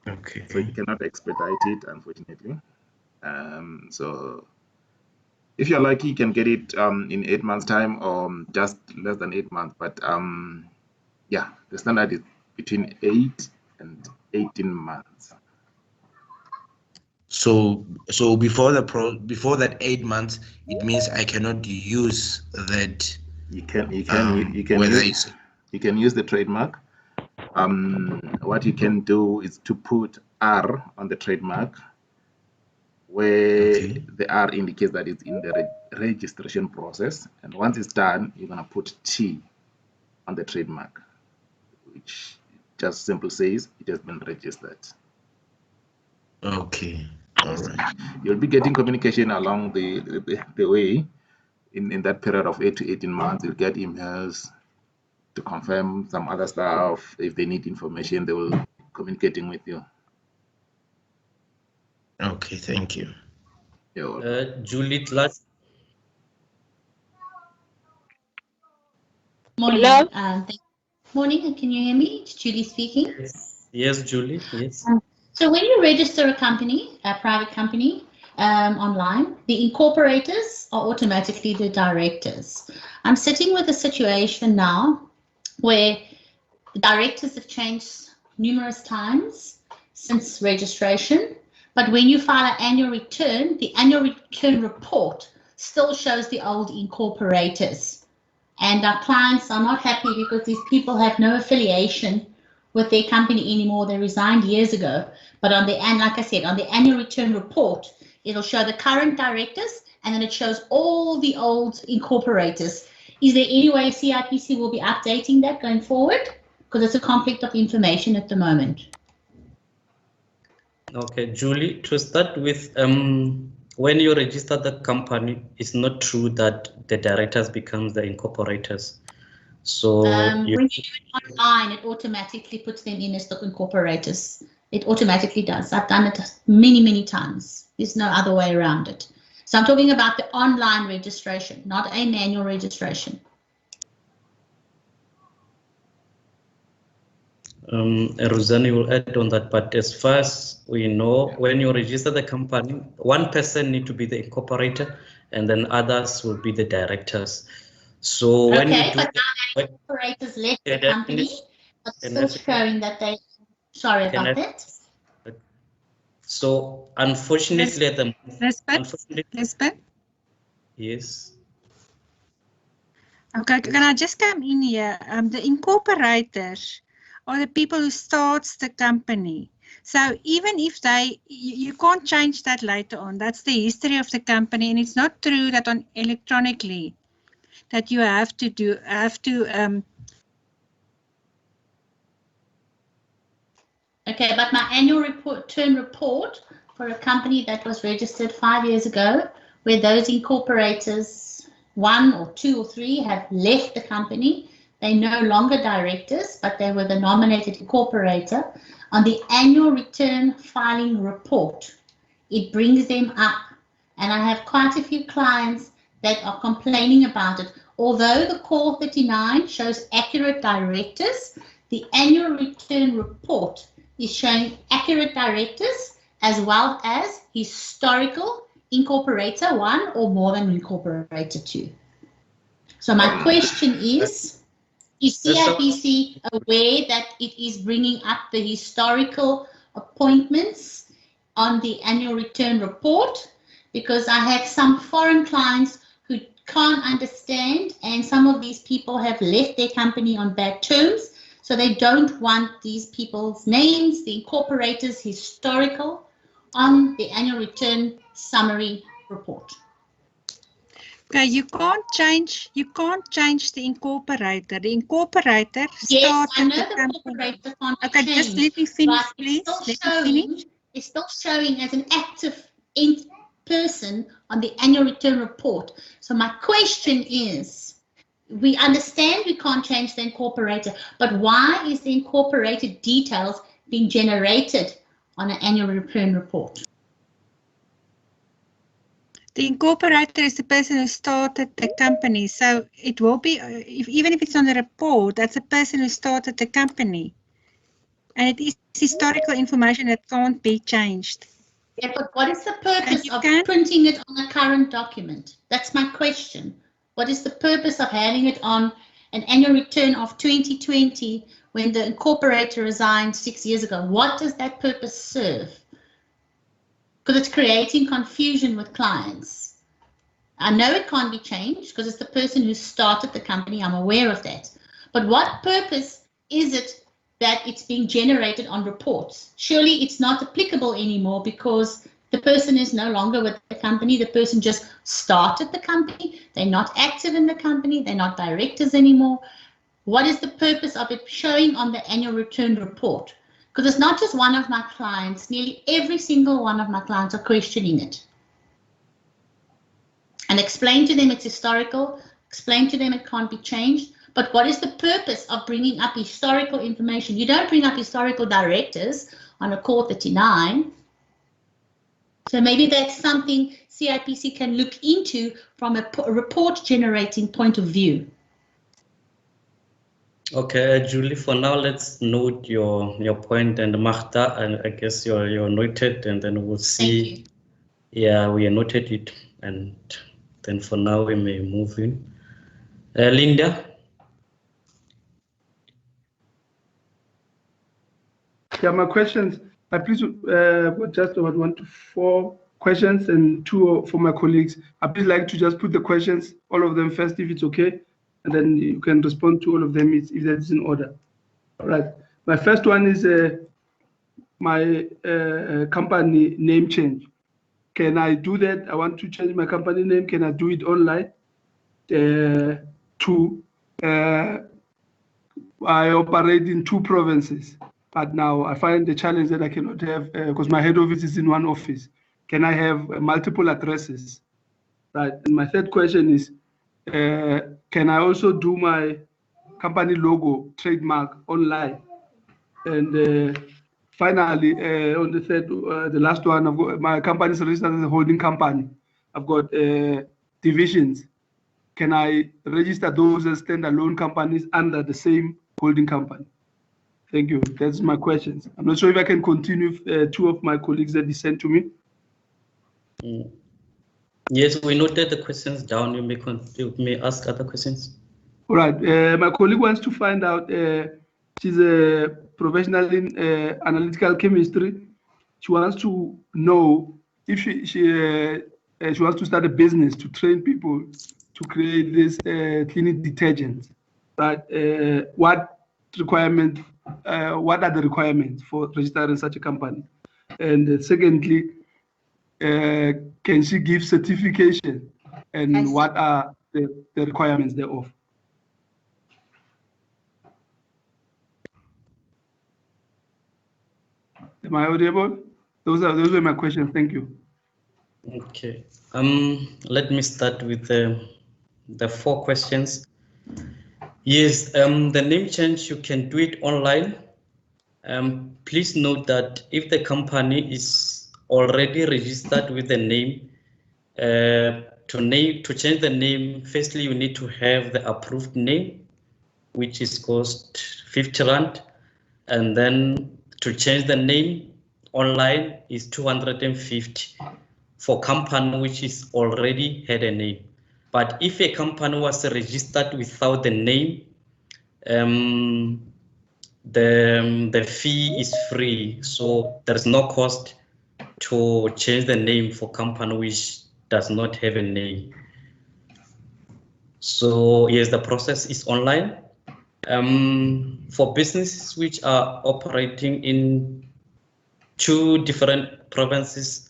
Okay. So you cannot expedite it, unfortunately. So if you're lucky, you can get it in 8 months' time or just less than 8 months. But yeah, the standard is between 8 and 18 months. So before that 8 months, it means I cannot use that. You can use the trademark. What you can do is to put R on the trademark, where the R indicates that it's in the registration process, and once it's done, you're gonna put T on the trademark, which just simply says it has been registered. Okay. All right. You'll be getting communication along the way in that period of 8 to 18 months. You'll get emails to confirm some other stuff. If they need information, they will be communicating with you. Okay, thank you. You're welcome. Julie, last. Morning. Hello? Morning. Can you hear me? It's Julie speaking. Yes, Julie. Yes. So when you register a company, a private company, online, the incorporators are automatically the directors. I'm sitting with a situation now where the directors have changed numerous times since registration, but when you file an annual return, the annual return report still shows the old incorporators. And our clients are not happy because these people have no affiliation with their company anymore. They resigned years ago. But on the, and like I said, on the annual return report, it'll show the current directors and then it shows all the old incorporators. Is there any way CIPC will be updating that going forward? Because it's a conflict of information at the moment. Okay, Julie, to start with, when you register the company, it's not true that the directors becomes the incorporators. So when you do it online, it automatically puts them in as the incorporators. It automatically does. I've done it many, many times. There's no other way around it. So I'm talking about the online registration, not a manual registration. Rosani will add on that, but as far as we know, when you register the company, one person need to be the incorporator and then others will be the directors. So when you do but now the incorporators left the company, but still showing that they, sorry about that. So unfortunately at the Lisbeth? Yes. Okay, can I just come in here? The incorporators are the people who starts the company. So even if they, you can't change that later on. That's the history of the company, and it's not true that on electronically that you have to do, Okay, but my annual return report for a company that was registered 5 years ago, where those incorporators, 1 or 2 or 3, have left the company. They're no longer directors, but they were the nominated incorporator. On the annual return filing report, it brings them up. And I have quite a few clients that are complaining about it. Although the Core 39 shows accurate directors, the annual return report is showing accurate directors as well as historical incorporator 1 or more than incorporator 2. So my question is CIPC aware that it is bringing up the historical appointments on the annual return report? Because I have some foreign clients who can't understand, and some of these people have left their company on bad terms. So they don't want these people's names, the incorporators, historical, on the annual return summary report. okay, you can't change the incorporator. The incorporator started the company. Okay, just let me finish, please. It's still showing as an active person on the annual return report. So my question is, we understand we can't change the incorporator, but why is the incorporated details being generated on an annual return report? The incorporator is the person who started the company. So it will be, even if it's on the report, that's the person who started the company. And it is historical information that can't be changed. Yeah, but what is the purpose of printing it on a current document? That's my question. What is the purpose of having it on an annual return of 2020 when the incorporator resigned 6 years ago? What does that purpose serve? Because it's creating confusion with clients. I know it can't be changed because it's the person who started the company. I'm aware of that. But what purpose is it that it's being generated on reports? Surely it's not applicable anymore because the person is no longer with the company. The person just started the company. They're not active in the company. They're not directors anymore. What is the purpose of it showing on the annual return report? Because it's not just one of my clients. Nearly every single one of my clients are questioning it. And explain to them it's historical. Explain to them it can't be changed. But what is the purpose of bringing up historical information? You don't bring up historical directors on a Core 39. So maybe that's something CIPC can look into from a report generating point of view. Okay, Julie, for now, let's note your point, and Magda, and I guess you're noted, and then we'll see. Thank you. Yeah, we noted it, and then for now we may move in. Linda? Yeah, my questions, I please just about 1 to 4 questions and 2 for my colleagues. I'd please like to just put the questions, all of them first, if it's okay, and then you can respond to all of them if that is in order. All right. My first one is my company name change. Can I do that? I want to change my company name. Can I do it online? 2, I operate in 2 provinces, but now I find the challenge that I cannot have, because my head office is in 1 office. Can I have multiple addresses? Right. And my third question is, can I also do my company logo trademark online? And finally, on the third, the last one, I've got my company is registered as a holding company. I've got divisions. Can I register those as standalone companies under the same holding company? Thank you. That's my questions. I'm not sure if I can continue with 2 of my colleagues that they sent to me. Yes, we noted the questions down. You may ask other questions. All right. My colleague wants to find out, she's a professional in analytical chemistry. She wants to know if she wants to start a business to train people to create this cleaning detergent. Right? What are the requirements for registering such a company? And secondly, can she give certification, and what are the requirements thereof? Am I audible? Those were my questions. Thank you. Okay. Let me start with the 4 questions. Yes, the name change, you can do it online. Please note that if the company is already registered with the name, to change the name, firstly you need to have the approved name, which is cost 50 Rand, and then to change the name online is 250 for company which is already had a name. But if a company was registered without the name, the fee is free, so there's no cost to change the name for company which does not have a name. So yes, the process is online. For businesses which are operating in 2 different provinces,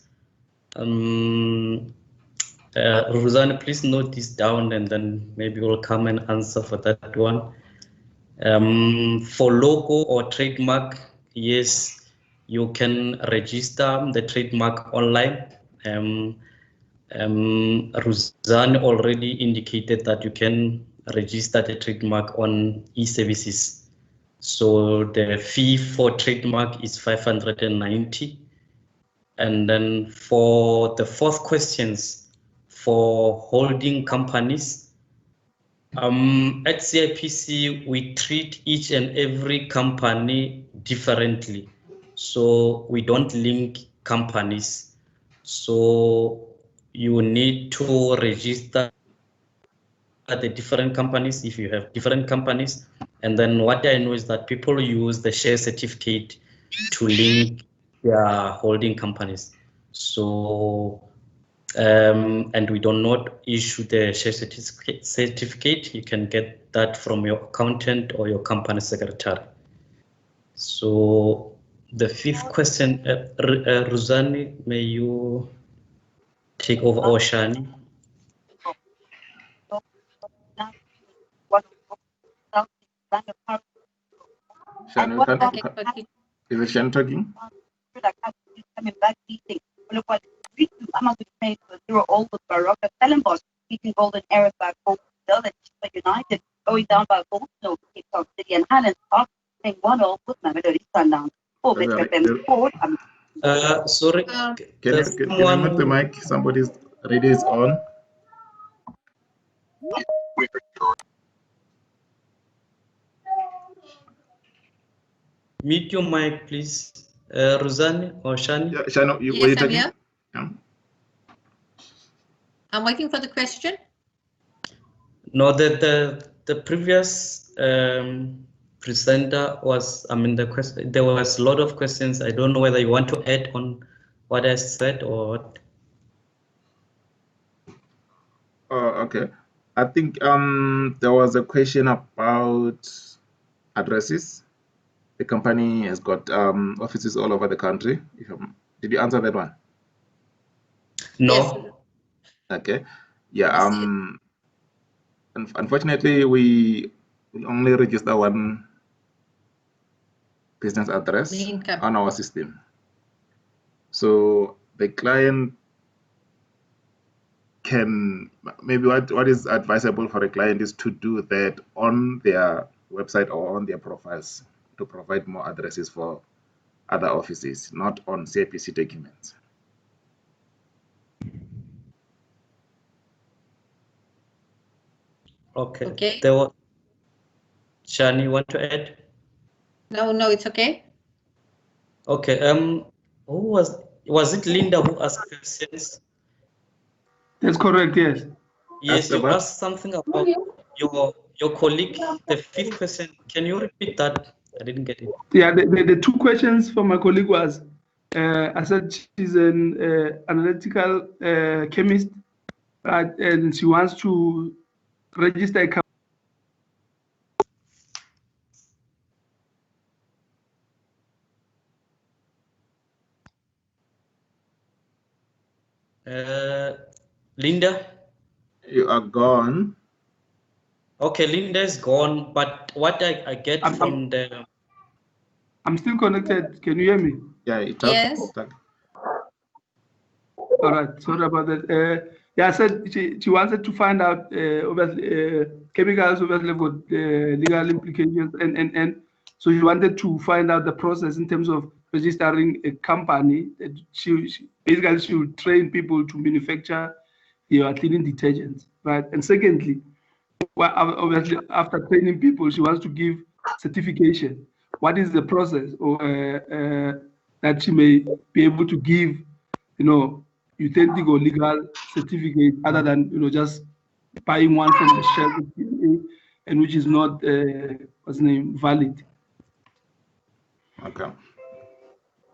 Rosanne, please note this down, and then maybe we'll come and answer for that one. For logo or trademark, yes, you can register the trademark online. Rosanne already indicated that you can register the trademark on e-services. So the fee for trademark is 590. And then for the 4th questions, for holding companies, at CIPC, we treat each and every company differently. So we don't link companies. So you need to register the different companies if you have different companies. And then what I know is that people use the share certificate to link their holding companies. So and we do not issue the share certificate. You can get that from your accountant or your company secretary. So the 5th question, Rosanne, may you take over, or Shani? Shani, is it Shani talking? Golden Era United going down by Goldstone, Cape Town City, and Highlands Park, playing 1-0 with Mamelodi Sundowns. For Metro FM Sport, Sorry, Can there's you mute the someone. mic? Somebody's radio is on. Mute your mic, please. Rosani or Shani? Yeah, Shano, were you Yes, I'm talking? here. Yeah. I'm waiting for the question. No, the previous presenter was, I mean, the question, there was a lot of questions. I don't know whether you want to add on what I said or what. Oh, okay. I think there was a question about addresses. The company has got offices all over the country. Did you answer that one? No. Yes. Okay. Yeah. Unfortunately, we only register one business address on our system. So the client can, maybe what is advisable for a client is to do that on their website or on their profiles to provide more addresses for other offices, not on CIPC documents. Okay. Okay. There was, Shani, you want to add? No, it's okay. Okay. Who was it Linda who asked questions? That's correct, yes. Yes, you asked something about your colleague, the fifth question. Can you repeat that? I didn't get it. Yeah, the two questions from my colleague was, I said she's an analytical chemist, right, and she wants to register a company. Linda? You are gone. Okay, Linda is gone, but what I get from the... I'm still connected. Can you hear me? Yeah, it's Yes. All right, sorry about that. Yeah, I said she wanted to find out obviously chemicals obviously got legal implications and so she wanted to find out the process in terms of registering a company that she basically she will train people to manufacture cleaning detergents, right? And secondly, well, obviously after training people, she wants to give certification. What is the process or that she may be able to give, authentic or legal certificate other than just buying one from the shelf and which is not what's the name valid. Okay.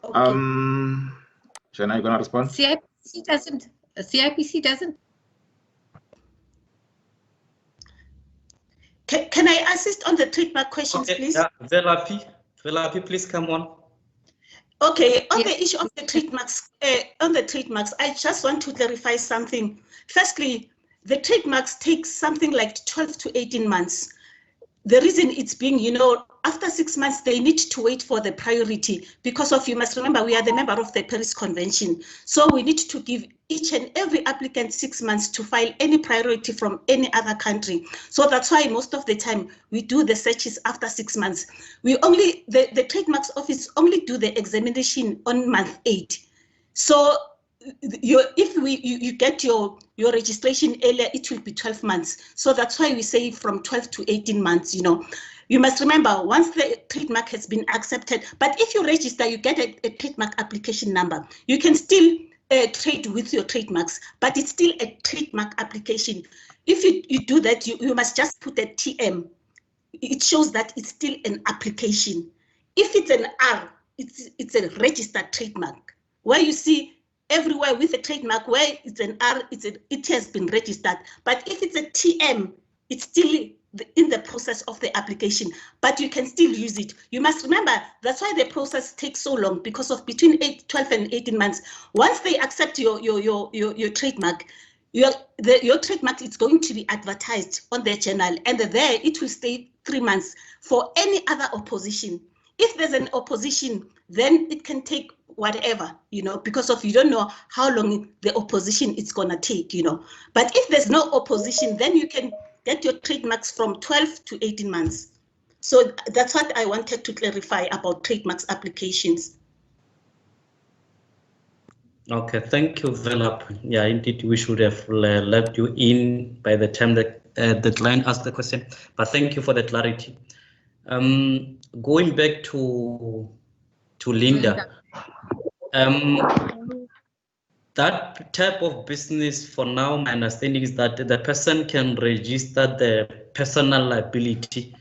Shana, you gonna respond? CIPC doesn't. CIPC doesn't. Can I assist on the trademark questions, please? Yeah, Velapi, please come on. Okay, on the issue of the trademarks, I just want to clarify something. Firstly, the trademarks take something like 12 to 18 months. The reason it's being, after 6 months, they need to wait for the priority because you must remember, we are the member of the Paris Convention. So we need to give each and every applicant 6 months to file any priority from any other country. So that's why most of the time we do the searches after 6 months. The trademarks office only do the examination on month 8. So if you get your registration earlier, it will be 12 months. So that's why we say from 12 to 18 months, You must remember, once the trademark has been accepted, but if you register, you get a trademark application number. You can still trade with your trademarks, but it's still a trademark application. If you do that, you must just put a TM. It shows that it's still an application. If it's an R, it's a registered trademark. Where you see everywhere with a trademark, where it's an R, it has been registered. But if it's a TM, it's still in the process of the application, but you can still use it. You must remember, that's why the process takes so long, because of between 12 and 18 months. Once they accept your trademark, your trademark is going to be advertised on their channel, and there it will stay 3 months for any other opposition. If there's an opposition, then it can take whatever, because you don't know how long the opposition is gonna take, But if there's no opposition, then you can get your trademarks from 12 to 18 months. So that's what I wanted to clarify about trademarks applications. Okay, thank you, Velap. Yeah, indeed, we should have let you in by the time that the client asked the question, but thank you for the clarity. Going back to Linda, that type of business, for now, my understanding is that the person can register the personal liability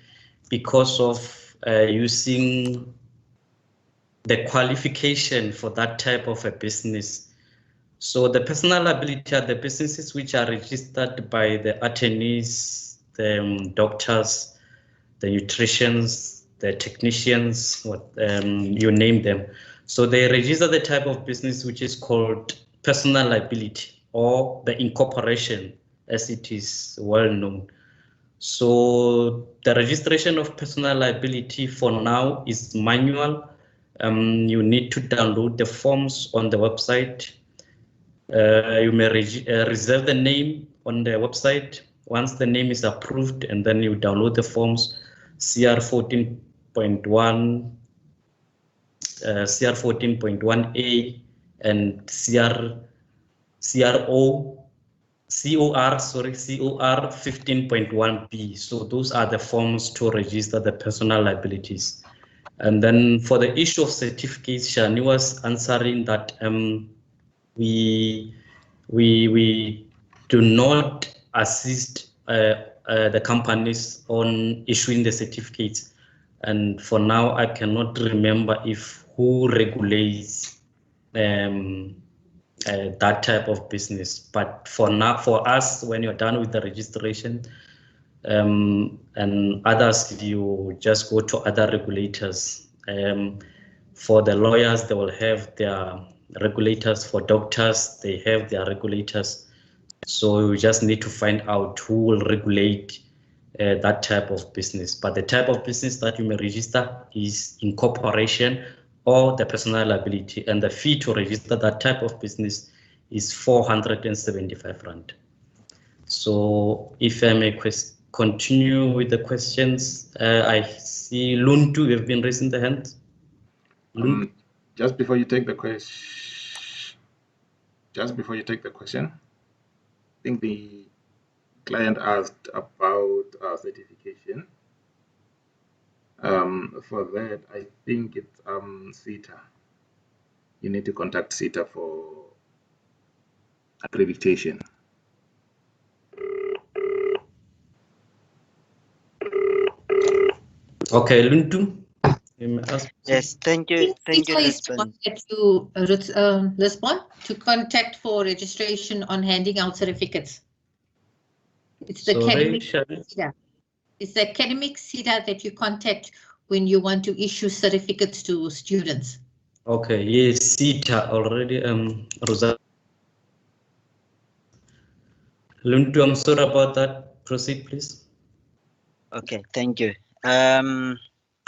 because of using the qualification for that type of a business. So the personal liability are the businesses which are registered by the attorneys, the doctors, the nutritionists, the technicians, you name them. So they register the type of business which is called personal liability or the incorporation, as it is well known. So the registration of personal liability for now is manual. You need to download the forms on the website. You may reserve the name on the website. Once the name is approved, and then you download the forms, CR 14.1, CR 14.1A, and COR 15.1B. So those are the forms to register the personal liabilities. And then for the issue of certificates, Shani was answering that we do not assist the companies on issuing the certificates. And for now, I cannot remember if who regulates that type of business. But for now, for us, when you're done with the registration and others, you just go to other regulators. For the lawyers, they will have their regulators. For doctors, they have their regulators. So you just need to find out who will regulate that type of business. But the type of business that you may register is incorporation or the personal liability, and the fee to register that type of business is 475 Rand. So if I may continue with the questions, I see Luntu, you have been raising the hand. Just before you take the question, I think the client asked about certification. For that, I think it's CETA. You need to contact CETA for accreditation. Okay, Luntu. Yes, thank you. Thank you, Lisbon. Lisbon, to contact for registration on handing out certificates. It's the academic CETA. It's the academic CETA that you contact when you want to issue certificates to students. Okay, yes, CETA already. Rosa. Luntu, I'm sorry about that. Proceed, please. Okay, thank you. I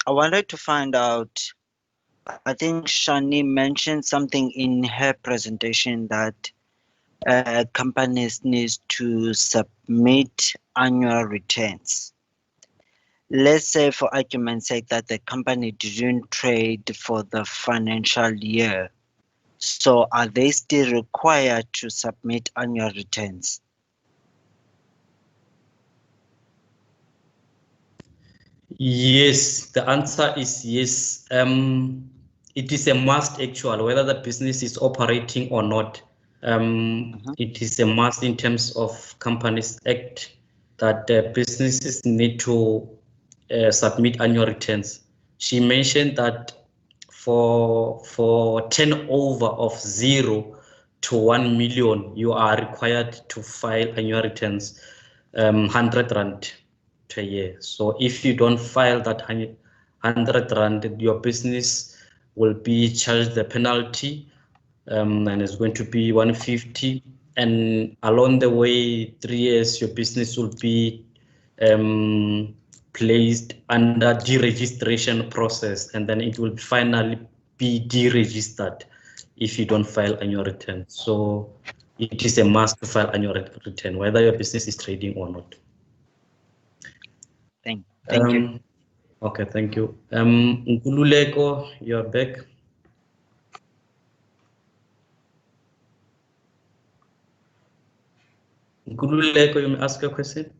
wanted to find out, I think Shani mentioned something in her presentation that companies need to submit annual returns. Let's say, for argument's sake, that the company didn't trade for the financial year. So are they still required to submit annual returns? Yes, the answer is yes. It is a must actually, whether the business is operating or not. It is a must in terms of Companies Act that businesses need to submit annual returns. She mentioned that for turnover of 0 to 1 million, you are required to file annual returns, 100 Rand per year. So if you don't file that 100 Rand, your business will be charged the penalty, and it's going to be 150. And along the way, 3 years, your business will be placed under deregistration process, and then it will finally be deregistered if you don't file annual return. So it is a must to file annual return, whether your business is trading or not. Thank you. Okay, thank you. Nkululeko, you're back. Nkululeko, you may ask your question.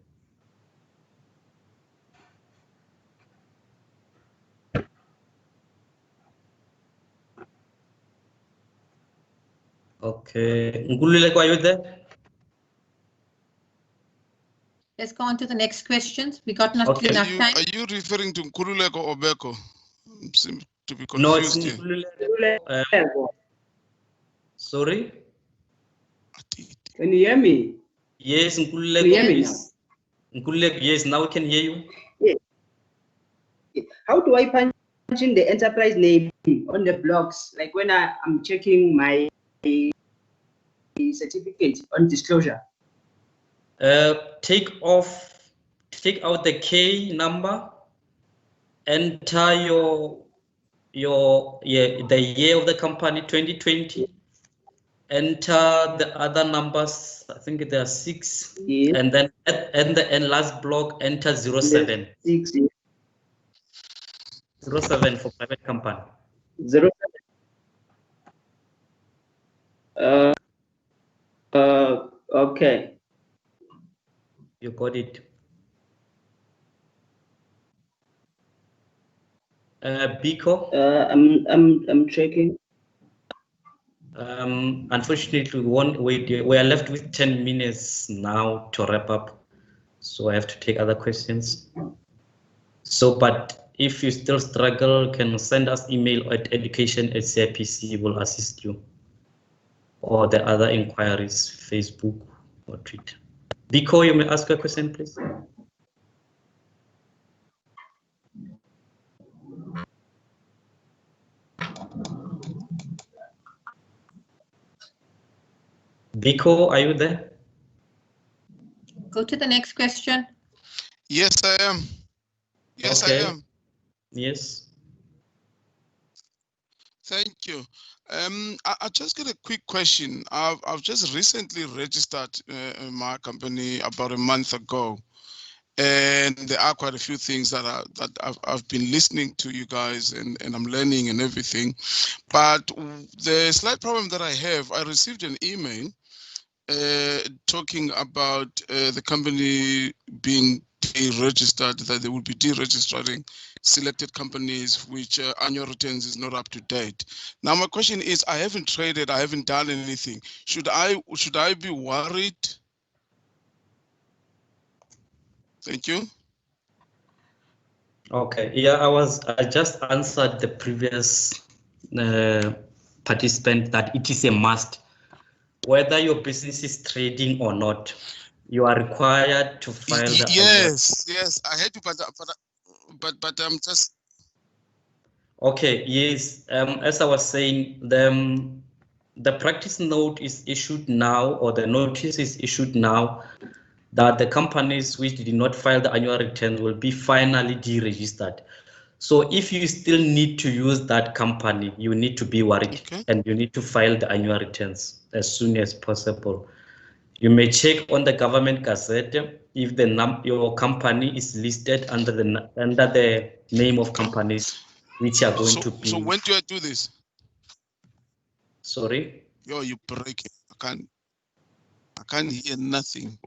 Okay, Nkululeko, are you there? Let's go on to the next questions. We got not Okay. enough time. Are you referring to Nkululeko or Beko? Seem to be No, it's confused here. Nkululeko. Sorry? Can you hear me? Yes, Nkululeko. Can you hear me now? Nkululeko, yes, now we can hear you. Yes. How do I punch in the enterprise name on the blocks? Like when I'm checking my certificate on disclosure. Take out the K number, enter the year of the company 2020, enter the other numbers, I think there are 6, yes. And then at the end last block enter 07. 6 07 for private company. 07. Okay. You got it. Biko. I'm checking. Unfortunately, we won't wait. We are left with 10 minutes now to wrap up, so I have to take other questions. So, but if you still struggle, can send us email at education@CIPC. Will assist you, or the other inquiries, Facebook or Twitter. Biko, you may ask a question, please. Biko, are you there? Go to the next question. Yes, I am. Yes, Okay. I am. Yes. Thank you. I just got a quick question. I've just recently registered my company about a month ago, and there are quite a few things that I've been listening to you guys and I'm learning and everything. But the slight problem that I have, I received an email talking about the company being deregistered, that they will be deregistering selected companies which annual returns is not up to date. Now my question is, I haven't traded, I haven't done anything. Should I be worried? Thank you. Okay. Yeah, I just answered the previous participant that it is a must. Whether your business is trading or not, you are required to file the Yes, I heard you, but I'm just. Okay, yes. As I was saying, the practice note is issued now, or the notice is issued now, that the companies which did not file the annual return will be finally deregistered. So if you still need to use that company, you need to be worried, and you need to file the annual returns as soon as possible. You may check on the government gazette if your company is listed under the name of companies which are going to be. So when do I do this? Sorry? Yo, you break it. I can't hear nothing.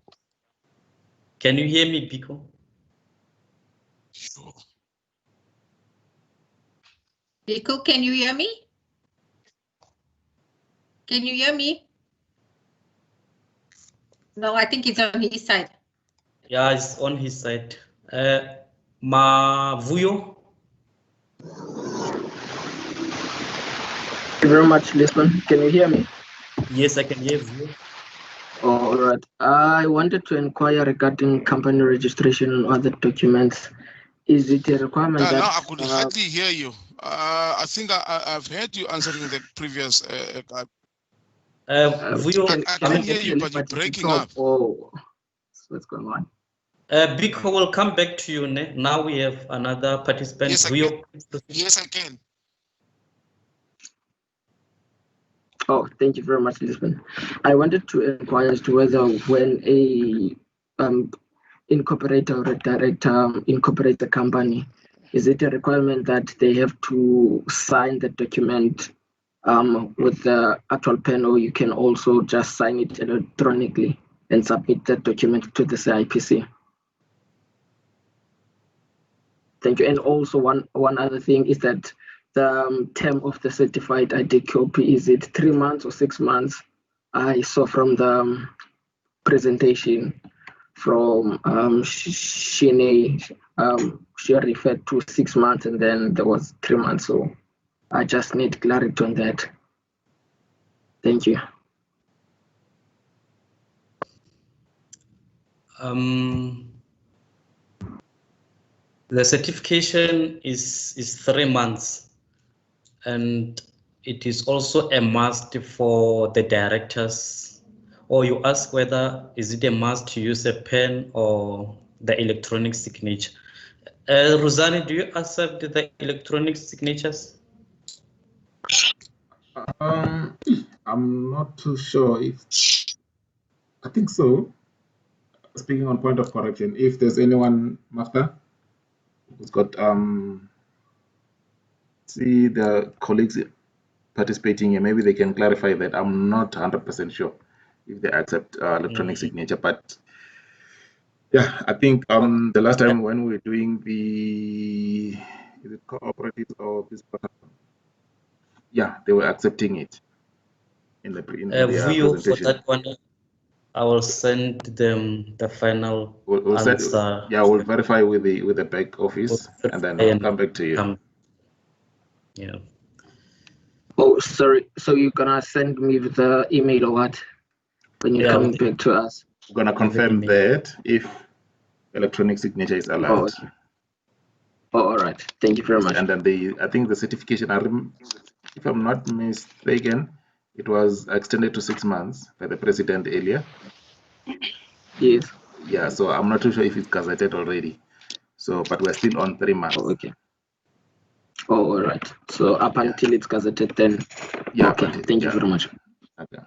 Can you hear me, Biko? Sure. Biko, can you hear me? Can you hear me? No, I think it's on his side. Yeah, it's on his side. Mavuyo? Thank you very much, Lisbon. Can you hear me? Yes, I can hear you. Oh, all right. I wanted to inquire regarding company registration and other documents. Is it a requirement that... No, I could hardly hear you. I think I've heard you answering the previous guy. I can hear you, but you're breaking up. Oh, what's going on? Biko will come back to you. Now we have another participant. Yes, I can. Oh, thank you very much, Lisbon. I wanted to inquire as to whether when a incorporator or a director incorporate the company, is it a requirement that they have to sign the document with the actual pen, or you can also just sign it electronically and submit that document to the CIPC? Thank you. And also one other thing is that the term of the certified ID copy, is it 3 months or 6 months? I saw from the presentation from Shine, she referred to 6 months and then there was 3 months. So I just need clarity on that. Thank you. The certification is 3 months, and it is also a must for the directors. Or you ask whether is it a must to use a pen or the electronic signature. Rosani, do you accept the electronic signatures? I'm not too sure if, I think so. Speaking on point of correction, if there's anyone, Mafta, who's got, see the colleagues participating here, maybe they can clarify that. I'm not 100% sure if they accept electronic signature, but yeah, I think the last time when we were doing the, is it cooperative or this, yeah, they were accepting it in the View for presentation. that one, I will send them the final answer. Yeah, we'll verify with the back office and then I'll come back to you. Yeah. Oh, sorry. So you're gonna send me the email or what? When you're coming back to us? We're gonna confirm that if electronic signature is allowed. Oh, okay. Oh, all right. Thank you very much. And then I think the certification, if I'm not mistaken, it was extended to 6 months by the president earlier. Yes. Yeah, so I'm not too sure if it's gazetted already. So, but we're still on 3 months. Oh, okay. Oh, all right. So up until it's gazetted, then. Yeah. Okay. Thank you very much. Okay.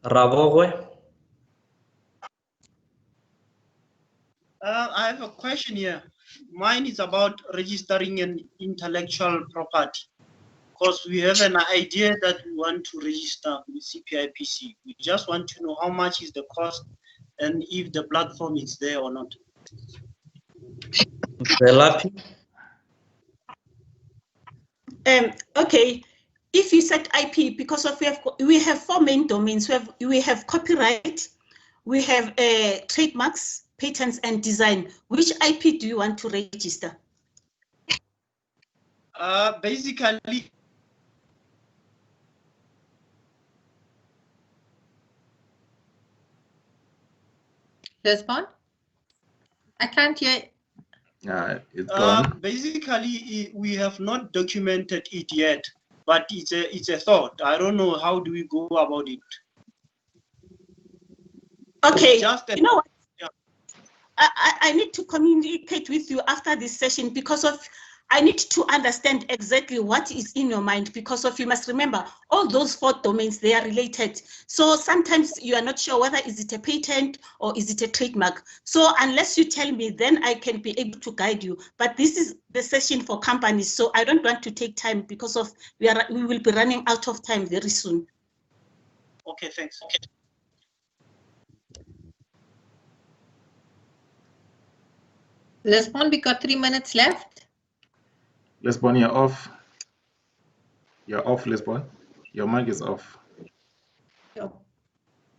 Rabogwe? I have a question here. Mine is about registering an intellectual property. Because we have an idea that we want to register with CPIPC. We just want to know how much is the cost and if the platform is there or not. Okay, if you set IP, because we have 4 main domains. We have copyright, we have trademarks, patents, and design. Which IP do you want to register? Basically, Respond? I can't hear. It's gone. Basically, we have not documented it yet, but it's a thought. I don't know how do we go about it. Okay, you know what? Yeah. I need to communicate with you after this session because I need to understand exactly what is in your mind, because you must remember all those 4 domains, they are related. So sometimes you are not sure whether is it a patent or is it a trademark. So unless you tell me, then I can be able to guide you. But this is the session for companies, so I don't want to take time because we will be running out of time very soon. Okay, thanks. Okay. Lisbon, we got 3 minutes left. Lisbon, you're off. You're off, Lisbon. Your mic is off.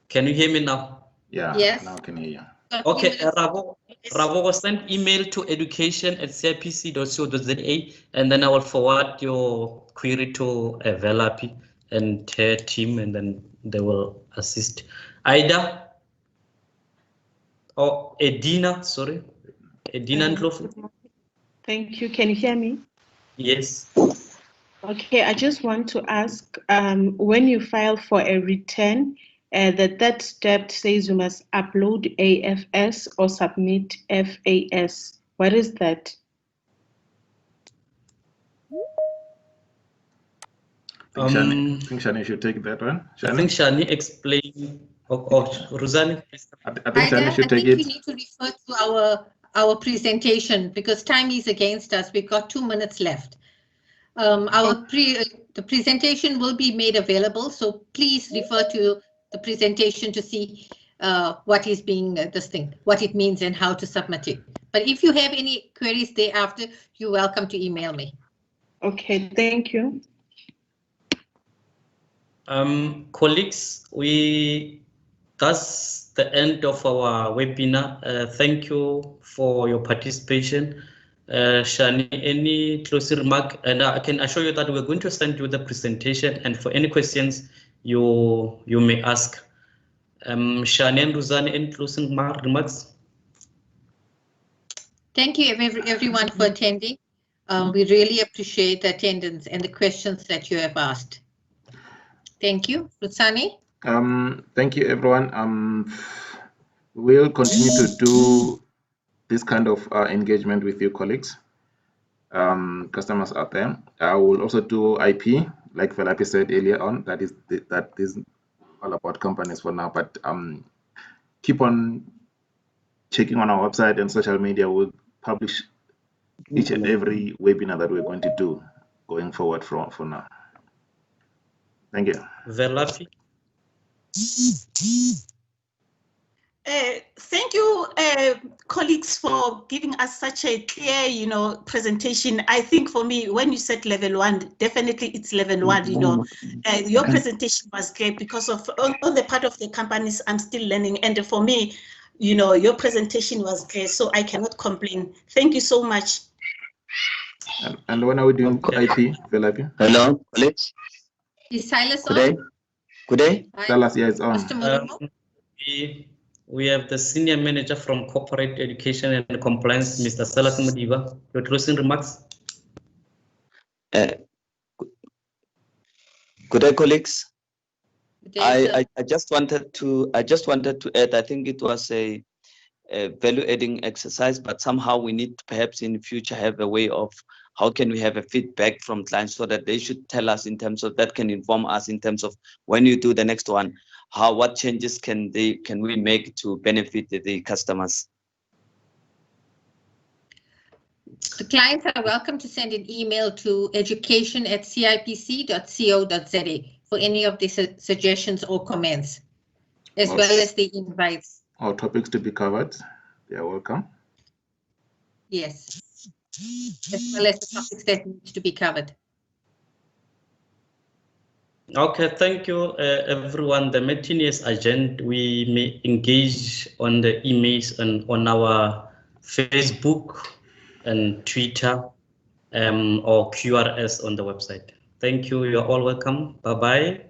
Can you hear me now? Yeah, yes. Now I can hear you. Okay, Ravo will send email to education@cipc.co.za, and then I will forward your query to Velapi and her team, and then they will assist. Ida or Edina, sorry. Edina Ndlovu. Thank you. Can you hear me? Yes. Okay, I just want to ask, when you file for a return, the third step says you must upload AFS or submit FAS. What is that? I think Shani should take that one. I think Shani explained Rosani, please. I think Shani should take we it. need to refer to our presentation because time is against us. We've got 2 minutes left. The presentation will be made available, so please refer to the presentation to see what is being what it means and how to submit it. But if you have any queries thereafter, you're welcome to email me. Okay, thank you. Colleagues, that's the end of our webinar. Thank you for your participation. Shani, any closing remark? And I can assure you that we're going to send you the presentation, and for any questions you may ask. Shani and Rosani, any closing remarks? Thank you everyone for attending. We really appreciate the attendance and the questions that you have asked. Thank you. Rosani? Thank you, everyone. We'll continue to do this kind of engagement with your colleagues, customers out there. I will also do IP, like Felipe said earlier on. That is all about companies for now. But keep on checking on our website and social media. We'll publish each and every webinar that we're going to do going forward for now. Thank you. Velapi. Thank you, colleagues, for giving us such a clear, presentation. I think for me, when you said level 1, definitely it's level 1. Your presentation was great because of on the part of the companies I'm still learning, and for me, your presentation was great, so I cannot complain. Thank you so much. And when are we doing IP, Felipe? Hello, colleagues. Is Silas Good day. Good day. Silas, yeah, it's on. We have the senior manager from corporate education and compliance, Mr. Silas Mudiva. Your closing remarks. Good day, colleagues. I just wanted to add. I think it was a value-adding exercise, but somehow we need to perhaps in the future have a way of how can we have a feedback from clients so that they should tell us in terms of that can inform us in terms of when you do the next one, what changes can we make to benefit the customers. The clients are welcome to send an email to education@cipc.co.za for any of the suggestions or comments, as well as the invites. Or topics to be covered. They are welcome. Yes, as well as the topics that need to be covered. Okay, thank you, everyone. The meeting is adjourned. We may engage on the emails and on our Facebook and Twitter or QRS on the website. Thank you. You're all welcome. Bye-bye.